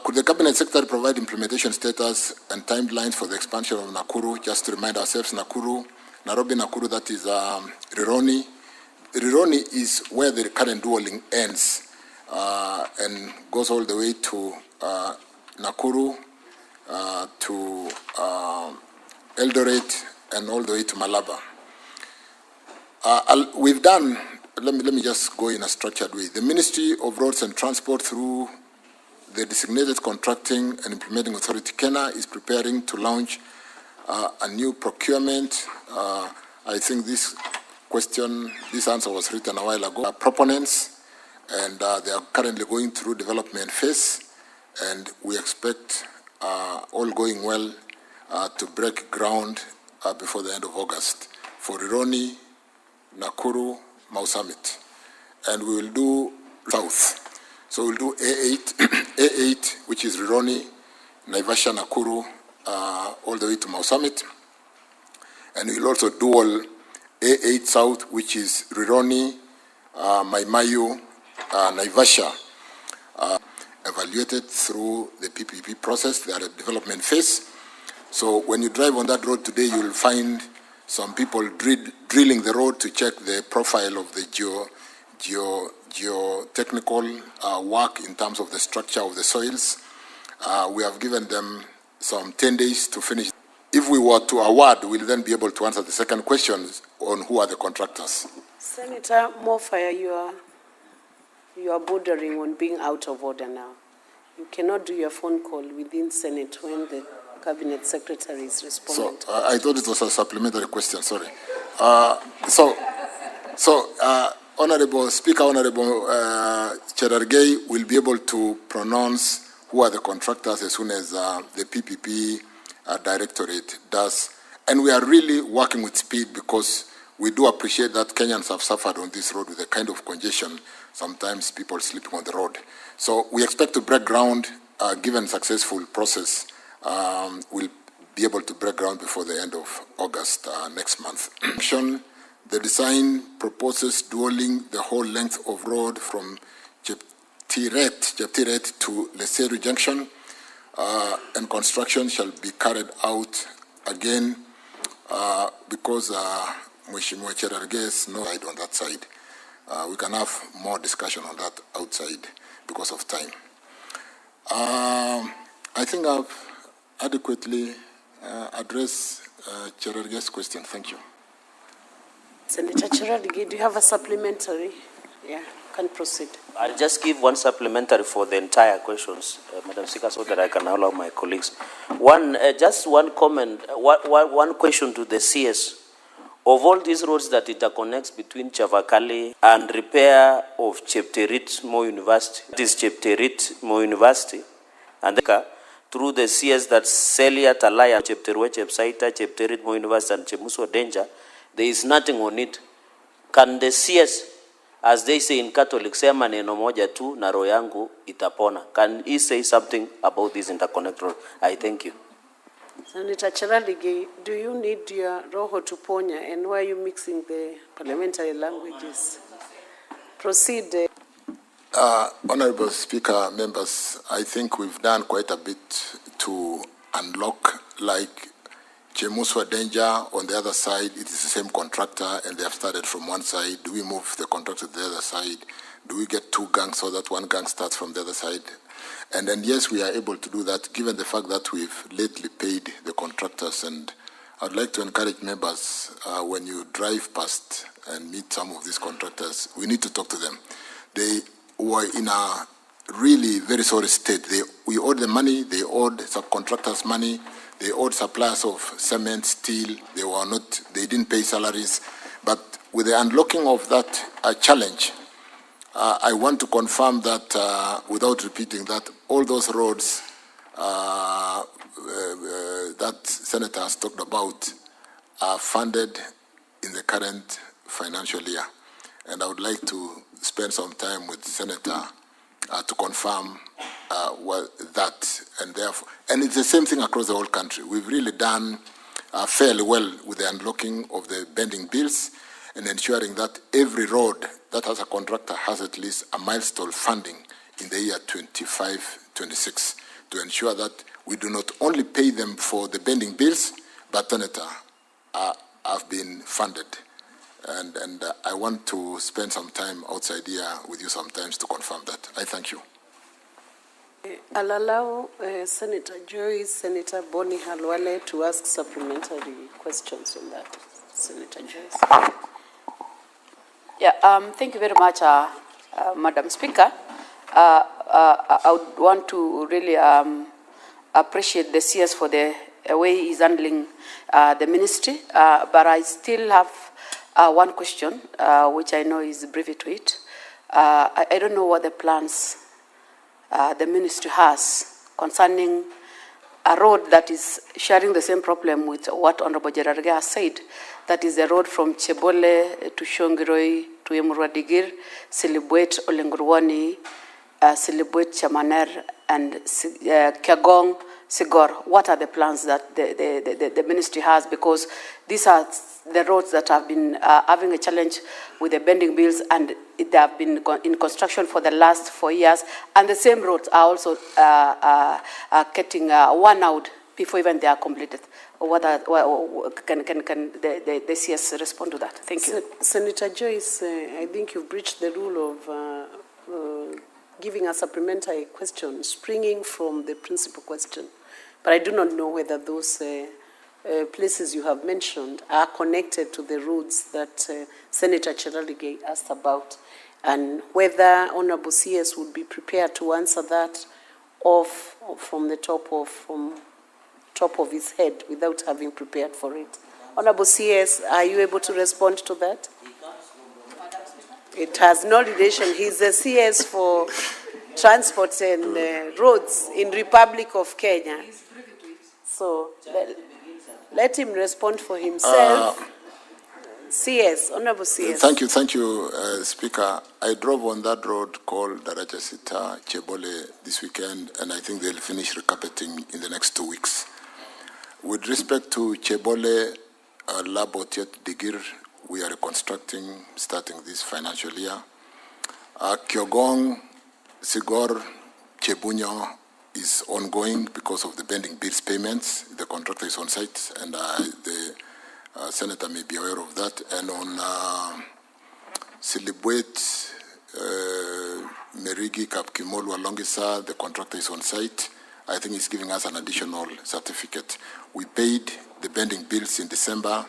E: Could the Cabinet Secretary provide implementation status and timelines for the expansion of Nakuru? Just to remind ourselves, Nairobi, Nakuru, that is Rironi. Rironi is where the current dualling ends and goes all the way to Nakuru, to Eldoret, and all the way to Malaba. We've done, let me just go in a structured way. The Ministry of Roads and Transport, through the designated contracting and implementing authority, Kenya, is preparing to launch a new procurement. I think this answer was written a while ago. Proponents, and they are currently going through development phase, and we expect, all going well, to break ground before the end of August for Rironi, Nakuru, Mau Summit. And we will do south. So we'll do A8, which is Rironi, Naivasha, Nakuru, all the way to Mau Summit. And we'll also dual A8 South, which is Rironi, Maimayu, Naivasha, evaluated through the PPP process. They are at development phase. So when you drive on that road today, you'll find some people drilling the road to check the profile of the geotechnical work in terms of the structure of the soils. We have given them some 10 days to finish. If we were to award, we'll then be able to answer the second question on who are the contractors.
J: Senator Mofaya, you are bordering on being out of order now. You cannot do your phone call within Senate when the Cabinet Secretary is responding.
E: So I thought it was a supplementary question, sorry. Honorable Speaker, Honorable Cherargei will be able to pronounce who are the contractors as soon as the PPP Directorate does. And we are really working with speed because we do appreciate that Kenyans have suffered on this road with a kind of congestion, sometimes people sleeping on the road. So we expect to break ground, given successful process, we'll be able to break ground before the end of August next month. The design proposes dualing the whole length of road from Cheptiret to Leseru Junction, and construction shall be carried out again because Mheshimiwa Cherarges no side on that side. We can have more discussion on that outside because of time. I think I've adequately addressed Cherarges' question. Thank you.
J: Senator Cherargei, do you have a supplementary? Yeah, can proceed.
L: I'll just give one supplementary for the entire questions, Madam Speaker, so that I can allow my colleagues. Just one comment, one question to the CS. Of all these roads that interconnects between Chavakali and repair of Chepterit Mo University, it is Chepterit Mo University, and through the CS that Celia Talaya, Chepterwe, Chepsaita, Chepterit Mo University, and Chemuswa Danger, there is nothing on it. Can the CS, as they say in Catholic, sema neno moja tu na roho yangu itapona? Can he say something about this interconnect road? I thank you.
J: Senator Cherargei, do you need your roho to ponya, and why are you mixing the parliamentary languages? Proceed.
E: Honorable Speaker, members, I think we've done quite a bit to unlock, like Chemuswa Danger on the other side, it is the same contractor and they have started from one side. Do we move the contractor to the other side? Do we get two gangs so that one gang starts from the other side? And then yes, we are able to do that given the fact that we've lately paid the contractors. And I'd like to encourage members, when you drive past and meet some of these contractors, we need to talk to them. They were in a really very sorry state. We owed them money, they owed subcontractors money, they owed suppliers of cement, steel, they didn't pay salaries. But with the unlocking of that challenge, I want to confirm that, without repeating, that all those roads that Senator has talked about are funded in the current financial year. And I would like to spend some time with Senator to confirm that, and therefore, and it's the same thing across the whole country. We've really done fairly well with the unlocking of the bending bills and ensuring that every road that has a contractor has at least a milestone funding in the year 25-26 to ensure that we do not only pay them for the bending bills, but Senator have been funded. And I want to spend some time outside here with you sometimes to confirm that. I thank you.
J: I'll allow Senator Joyce, Senator Bonnie Halwale to ask supplementary questions on that. Senator Joyce.
M: Yeah, thank you very much, Madam Speaker. I would want to really appreciate the CS for the way he's handling the ministry, but I still have one question, which I know is brief to it. I don't know what the plans the ministry has concerning a road that is sharing the same problem with what Honorable Cherargei has said. That is the road from Chebole to Shongiroi to Emurwadigir, Silibwet, Olengurwani, Silibwet, Chamaner, and Kiagong, Sigor. What are the plans that the ministry has? Because these are the roads that have been having a challenge with the bending bills, and they have been in construction for the last 4 years. And the same roads are also getting worn out before even they are completed. Can the CS respond to that? Thank you.
J: Senator Joyce, I think you've breached the rule of giving a supplementary question springing from the principal question. But I do not know whether those places you have mentioned are connected to the roads that Senator Cherargei asked about, and whether Honorable CS would be prepared to answer that from the top of his head without having prepared for it. Honorable CS, are you able to respond to that? It has no relation. He's the CS for transport and roads in Republic of Kenya. So let him respond for himself. CS, Honorable CS.
E: Thank you, Speaker. I drove on that road called Daraja Sita, Chebole this weekend, and I think they'll finish recarpeting in the next 2 weeks. With respect to Chebole, Labotiet Digir, we are reconstructing starting this financial year. Kiogong, Sigor Chebunyo is ongoing because of the pending bills payments. The contractor is on site, and the Senator may be aware of that. And on Silibwet, Merigi, Kapkimolu, Longisa, the contractor is on site. I think he's giving us an additional certificate. We paid the pending bills in December,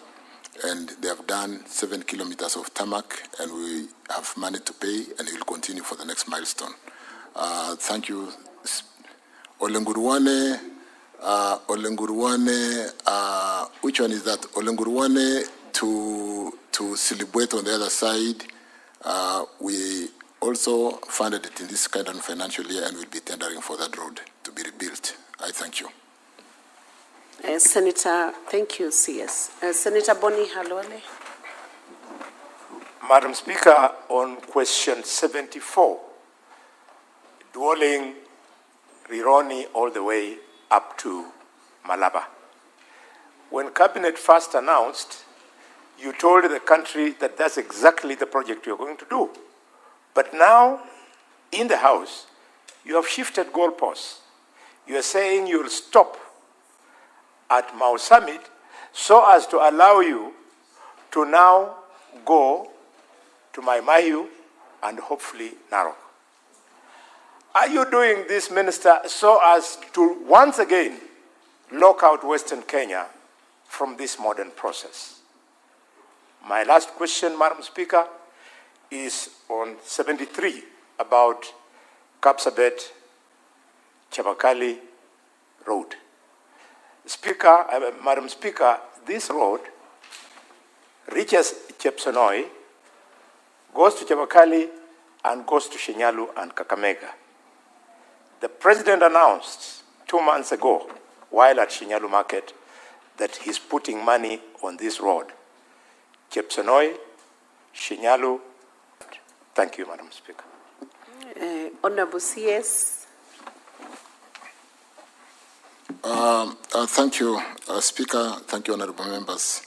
E: and they have done 7 kilometers of tarmac, and we have money to pay, and he will continue for the next milestone. Thank you. Olenguruwane, which one is that? Olenguruwane to Silibwet on the other side. We also funded it in this kind of financial year, and will be tendering for that road to be rebuilt. I thank you.
J: Senator, thank you, CS. Senator Boni Halwale.
H: Madam Speaker, on question 74, dwelling Rironi all the way up to Malaba. When Cabinet first announced, you told the country that that's exactly the project you're going to do. But now, in the House, you have shifted goalposts. You are saying you'll stop at Mau Summit so as to allow you to now go to Mai Mahiu and hopefully Narok. Are you doing this, Minister, so as to once again lock out Western Kenya from this modern process? My last question, Madam Speaker, is on 73 about Kapsabet Chabakali Road. Madam Speaker, this road reaches Chepsonoi, goes to Chabakali, and goes to Shinyalu and Kakamega. The President announced 2 months ago, while at Shinyalu Market, that he's putting money on this road. Chepsonoi, Shinyalu. Thank you, Madam Speaker.
J: Honorable CS.
E: Thank you, Speaker. Thank you, honorable members.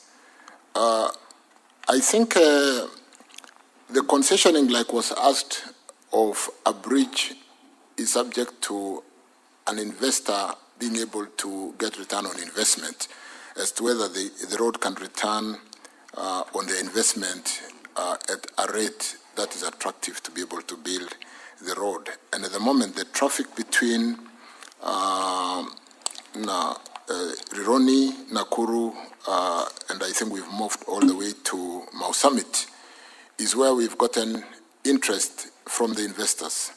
E: I think the concessioning, like was asked, of a bridge is subject to an investor being able to get return on investment as to whether the road can return on the investment at a rate that is attractive to be able to build the road. And at the moment, the traffic between Rironi, Nakuru, and I think we've moved all the way to Mau Summit, is where we've gotten interest from the investors.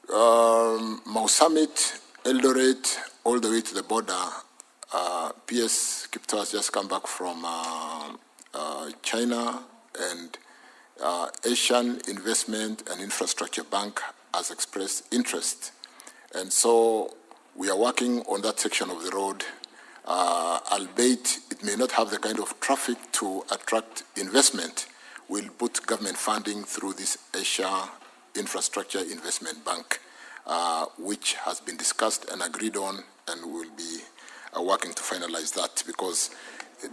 E: Mau Summit, Eldoret, all the way to the border. PS Kipto has just come back from China, and Asian Investment and Infrastructure Bank has expressed interest. And so we are working on that section of the road, albeit it may not have the kind of traffic to attract investment. We'll put government funding through this Asia Infrastructure Investment Bank, which has been discussed and agreed on, and we'll be working to finalize that. Because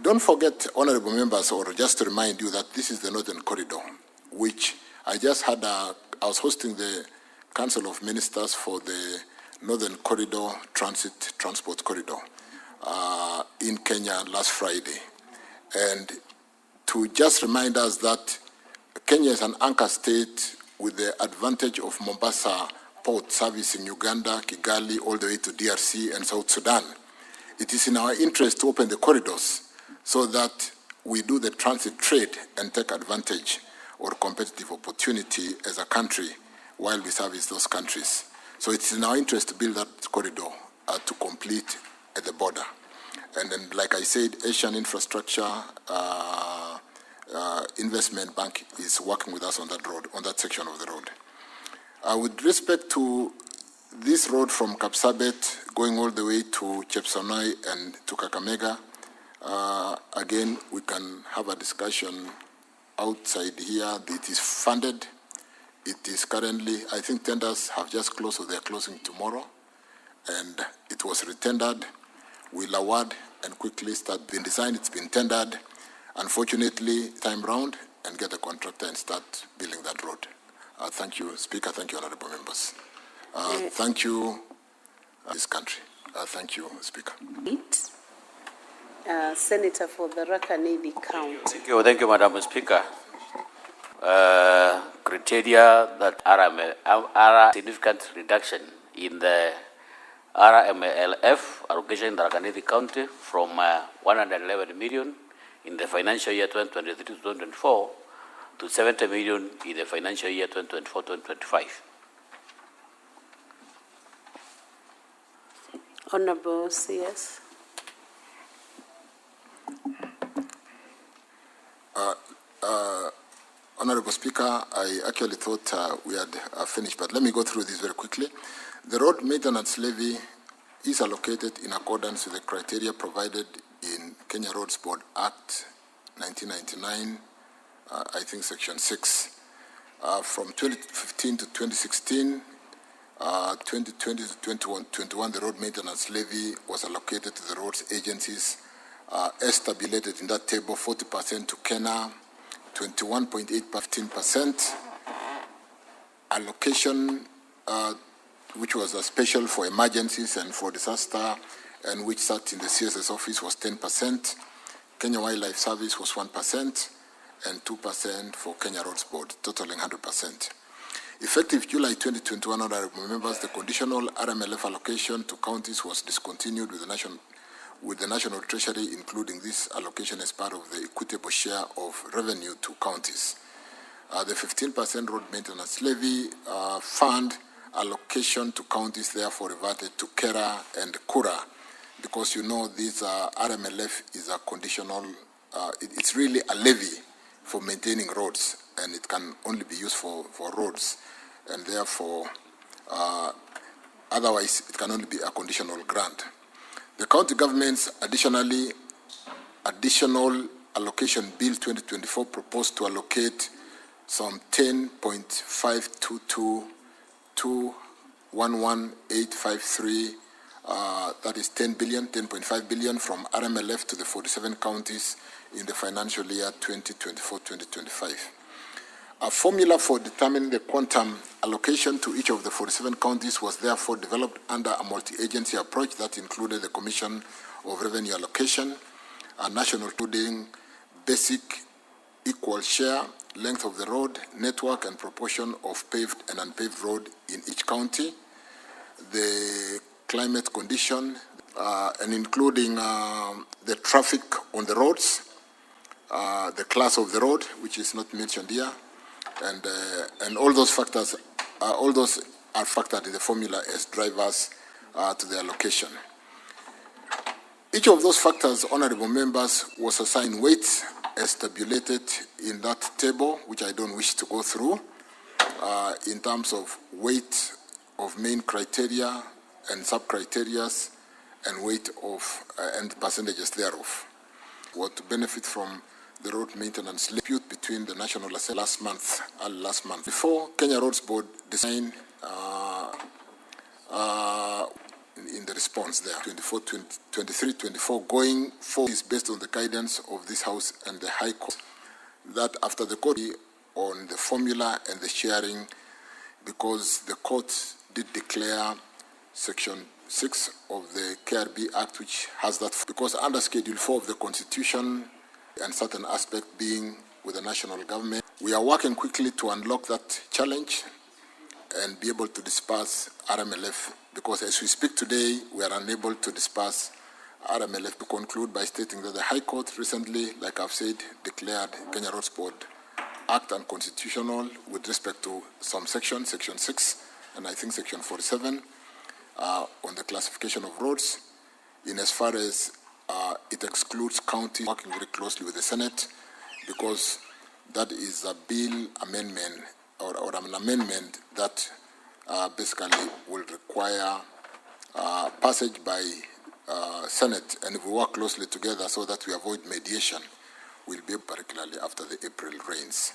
E: don't forget, honorable members, or just to remind you that this is the Northern Corridor, which I just had I was hosting the Council of Ministers for the Northern Corridor Transport Corridor in Kenya last Friday. And to just remind us that Kenya is an anchor state with the advantage of Mombasa port servicing Uganda, Kigali, all the way to DRC and South Sudan. It is in our interest to open the corridors so that we do the transit trade and take advantage or competitive opportunity as a country while we service those countries. So it's in our interest to build that corridor to complete at the border. And then, like I said, Asian Infrastructure Investment Bank is working with us on that road, on that section of the road. With respect to this road from Kapsabet going all the way to Chepsonoi and to Kakamega, again, we can have a discussion outside here. It is funded. It is currently, I think tenders have just closed, so they're closing tomorrow. And it was retendered. We'll award and quickly start being designed. It's been tendered. Unfortunately, time round, and get a contractor and start building that road. Thank you, Speaker. Thank you, honorable members. Thank you, this country. Thank you, Speaker.
J: Senator for the Rakanidi County.
N: Thank you, Madam Speaker. Criteria that are significant reduction in the RMLF allocation in the Rakanidi County from 111 million in the financial year 2023-2024 to 70 million in the financial year 2024-2025.
J: Honorable CS.
E: Honorable Speaker, I actually thought we had finished, but let me go through this very quickly. The road maintenance levy is allocated in accordance with the criteria provided in Kenya Roads Board Act 1999, I think Section 6. From 2015 to 2016, 2020 to 2021, the road maintenance levy was allocated to the roads agencies as tabulated in that table, 40% to Kenya, 21.8%, 15%. Allocation, which was a special for emergencies and for disaster, and which sat in the CSS office, was 10%. Kenya Wildlife Service was 1%, and 2% for Kenya Roads Board, totaling 100%. Effective July 2021, honorable members, the conditional RMLF allocation to counties was discontinued with the National Treasury, including this allocation as part of the equitable share of revenue to counties. The 15% road maintenance levy fund allocation to counties therefore reverted to Kera and Kura, because you know this RMLF is a conditional, it's really a levy for maintaining roads, and it can only be used for roads, and therefore otherwise it can only be a conditional grant. The county government's additional allocation bill 2024 proposed to allocate some 10.522211853, that is 10.5 billion from RMLF to the 47 counties in the financial year 2024-2025. A formula for determining the quantum allocation to each of the 47 counties was therefore developed under a multi-agency approach that included the Commission of Revenue Allocation, a national including basic equal share, length of the road, network and proportion of paved and unpaved road in each county, the climate condition, and including the traffic on the roads, the class of the road, which is not mentioned here, and all those factors, all those are factored in the formula as drivers to the allocation. Each of those factors, honorable members, was assigned weights as tabulated in that table, which I don't wish to go through, in terms of weight of main criteria and sub-criteria and weight of and percentages thereof. What to benefit from the road maintenance dispute between the National Assembly last month. Before Kenya Roads Board designed in the response there, 23-24 going forward is based on the guidance of this House and the High Court, that after the court on the formula and the sharing, because the court did declare Section 6 of the KRB Act, which has that, because under Schedule 4 of the Constitution and certain aspect being with the national government, we are working quickly to unlock that challenge and be able to disperse RMLF, because as we speak today, we are unable to disperse RMLF. To conclude by stating that the High Court recently, like I've said, declared Kenya Roads Board Act unconstitutional with respect to some sections, Section 6 and I think Section 47, on the classification of roads, in as far as it excludes counties, working very closely with the Senate, because that is a bill amendment or an amendment that basically will require passage by Senate, and if we work closely together so that we avoid mediation, we'll be particularly after the April rains.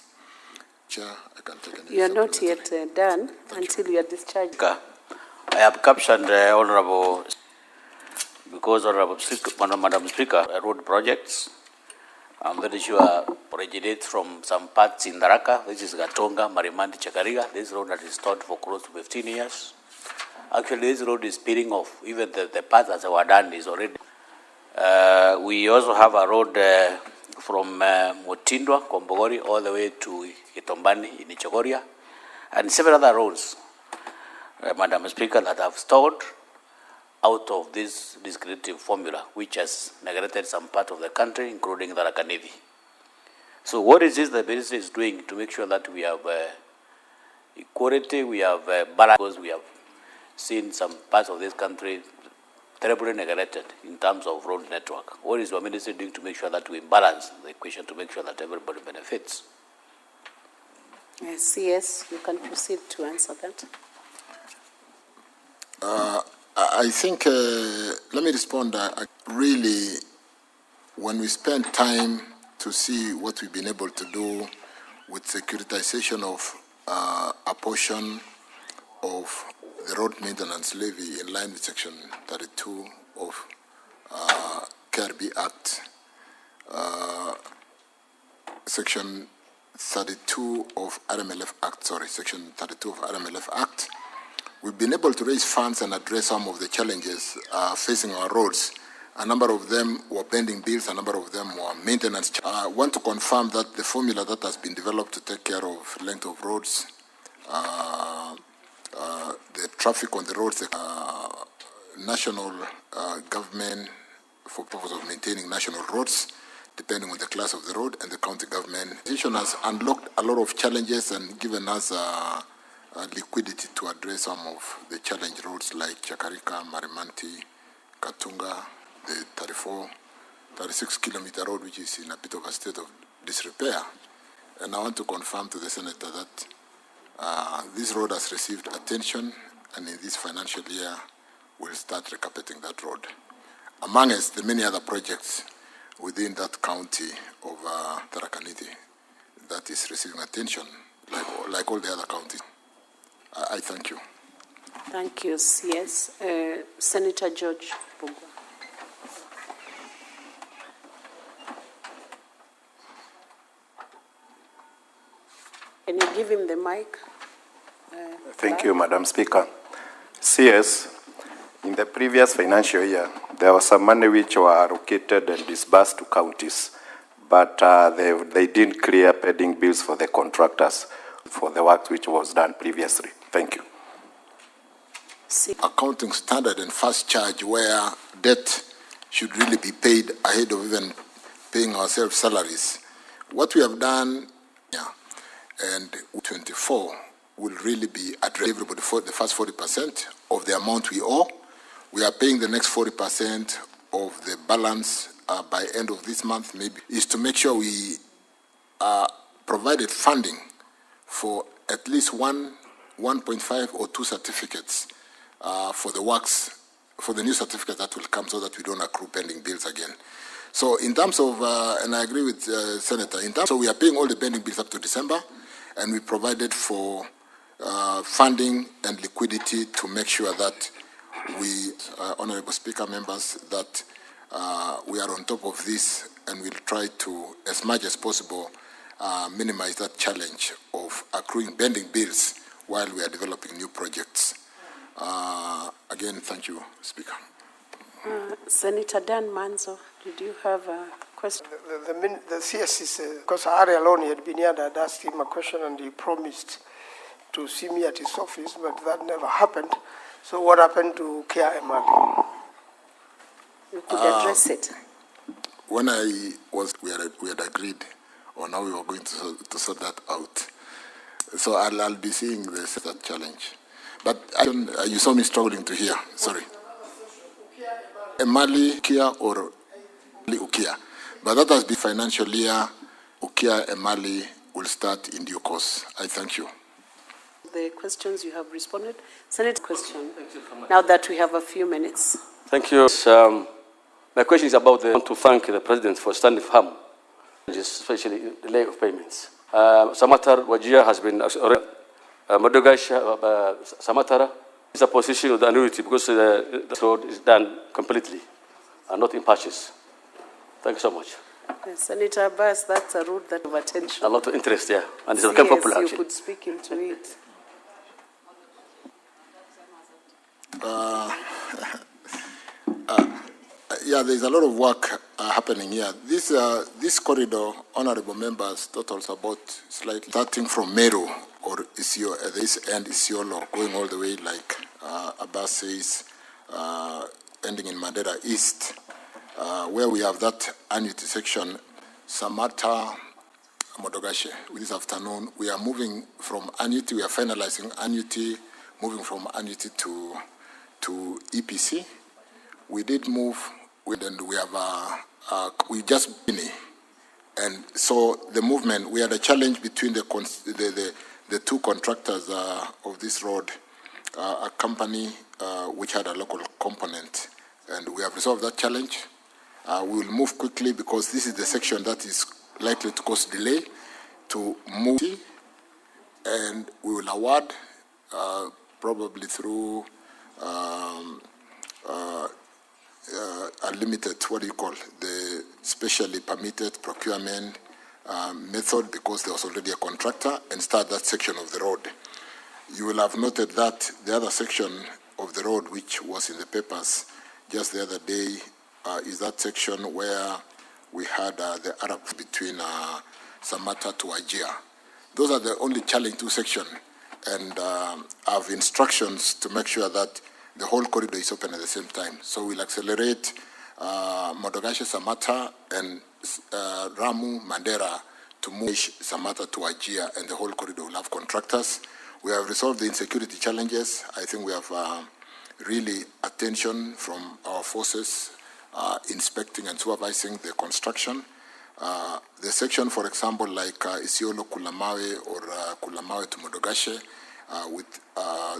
E: Chair, I can take any.
J: You are not yet done until you are discharged.
N: I have captioned Honorable, because Honorable Speaker, Madam Speaker, road projects I'm very sure originates from some parts in Tharaka, which is Gatonga, Marimandi, Chakariga. This road that is stored for close to 15 years. Actually, this road is speeding off. Even the part that were done is already. We also have a road from Mutindwa, Kombogori, all the way to Itombani in Ichogoria, and several other roads, Madam Speaker, that have stored out of this creative formula, which has neglected some part of the country, including the Rakanidi. So what is this the ministry is doing to make sure that we have equality, we have balance, because we have seen some parts of this country terribly neglected in terms of road network. What is your ministry doing to make sure that we balance the equation, to make sure that everybody benefits?
J: CS, you can proceed to answer that.
E: I think, let me respond. Really, when we spend time to see what we've been able to do with securitization of a portion of the road maintenance levy in line with Section 32 of KRB Act, Section 32 of RMLF Act, Section 32 of RMLF Act, we've been able to raise funds and address some of the challenges facing our roads. A number of them were pending bills, a number of them were maintenance. I want to confirm that the formula that has been developed to take care of length of roads, the traffic on the roads, the national government for purpose of maintaining national roads, depending on the class of the road, and the county government. The decision has unlocked a lot of challenges and given us liquidity to address some of the challenge roads like Chakarika, Marimanti, Katunga, the 36-kilometer road, which is in a bit of a state of disrepair. And I want to confirm to the Senator that this road has received attention, and in this financial year, we'll start recarpeting that road. Among us, the many other projects within that county of Tarakaniti that is receiving attention, like all the other counties. I thank you.
J: Thank you, CS. Senator George Bugwa. Can you give him the mic?
O: Thank you, Madam Speaker. CS, in the previous financial year, there was some money which were allocated and disbursed to counties, but they didn't clear pending bills for the contractors for the work which was done previously. Thank you.
E: Accounting standard and fast charge where debt should really be paid ahead of even paying ourselves salaries. What we have done, and 24 will really be addressing everybody for the first 40% of the amount we owe. We are paying the next 40% of the balance by end of this month, maybe, is to make sure we provided funding for at least 1.5 or 2 certificates for the works, for the new certificate that will come, so that we don't accrue pending bills again. So in terms of, and I agree with Senator, so we are paying all the pending bills up to December, and we provided for funding and liquidity to make sure that we, Honorable Speaker, members, that we are on top of this, and we'll try to, as much as possible, minimize that challenge of accruing pending bills while we are developing new projects. Again, thank you, Speaker.
J: Senator Dan Manzo, did you have a question?
F: The CS is, because Ari alone had been here, I'd asked him a question and he promised to see me at his office, but that never happened. So what happened to KML?
J: You could address it.
E: When I was, we had agreed on how we were going to sort that out. So I'll be seeing that challenge. But you saw me struggling to hear, sorry. Emali, Ukia, or Ukia. But that has been financial year. Ukia, Emali will start in due course. I thank you.
J: The questions you have responded. Senate question, now that we have a few minutes.
P: Thank you. My question is about I want to thank the President for standing firm, especially delay of payments. Samatar Wajir has been Modogash Samatara is a position of the annuity because the road is done completely and not in patches. Thank you so much.
J: Senator Abbas, that's a route that of attention.
P: A lot of interest, yeah. And it's become popular,
J: you
P: actually.
J: could speak into it.
E: Yeah, there's a lot of work happening here. This corridor, honorable members, totals about slightly starting from Meru or Isiolo, at this end Isiolo, going all the way like Abbas says, ending in Mandera East, where we have that annuity section, Samata, Modogashe. This afternoon, we are moving from annuity, we are finalizing annuity, moving from annuity to EPC. We did move, and we have we just finished, and so the movement. We had a challenge between the two contractors of this road, a company which had a local component, and we have resolved that challenge. We will move quickly because this is the section that is likely to cause delay to move, and we will award probably through. Unlimited, what do you call the specially permitted procurement method, because there was already a contractor, and start that section of the road. You will have noted that the other section of the road, which was in the papers just the other day, is that section where we had the Arab between Samata to Ajia. Those are the only challenge two sections, and I have instructions to make sure that the whole corridor is open at the same time. So we'll accelerate Modogashe Samata and Ramu Mandera to move Samata to Ajia, and the whole corridor will have contractors. We have resolved the insecurity challenges. I think we have really attention from our forces inspecting and supervising the construction. The section, for example, like Isiolo Kulamawe or Kulamawe to Modogashe, with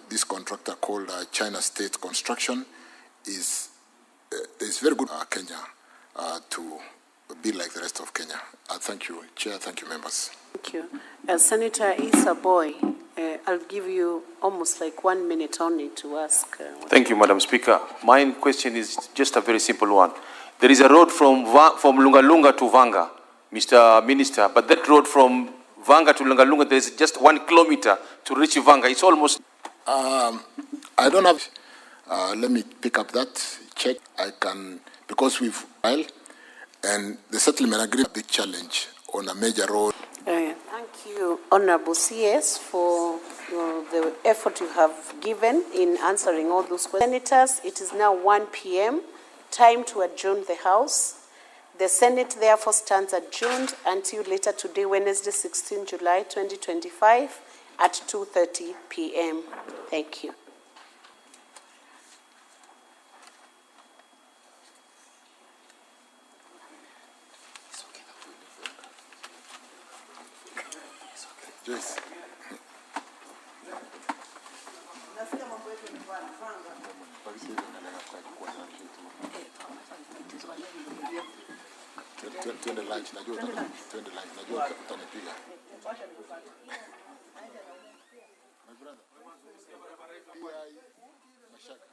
E: this contractor called China State Construction, is very good Kenya to be like the rest of Kenya. Thank you, Chair. Thank you, members.
J: Thank you. Senator Issa Boy, I'll give you almost like 1 minute only to ask.
Q: Thank you, Madam Speaker. My question is just a very simple one. There is a road from Lungalunga to Vanga, Mr. Minister, but that road from Vanga to Lungalunga, there is just 1 kilometer to reach Vanga. It's almost...
E: I don't have... let me pick up that, check. I can... Because we've... And the settlement agreement, a big challenge on a major road.
J: Thank you, Honorable CS, for the effort you have given in answering all those questions. Senators, it is now 1 p.m., time to adjourn the House. The Senate therefore stands adjourned until later today, Wednesday, 16 July 2025 at 2:30 p.m. Thank you.
E: Yes. Twende lunch, najua utanipiga. My brother, Mashaka.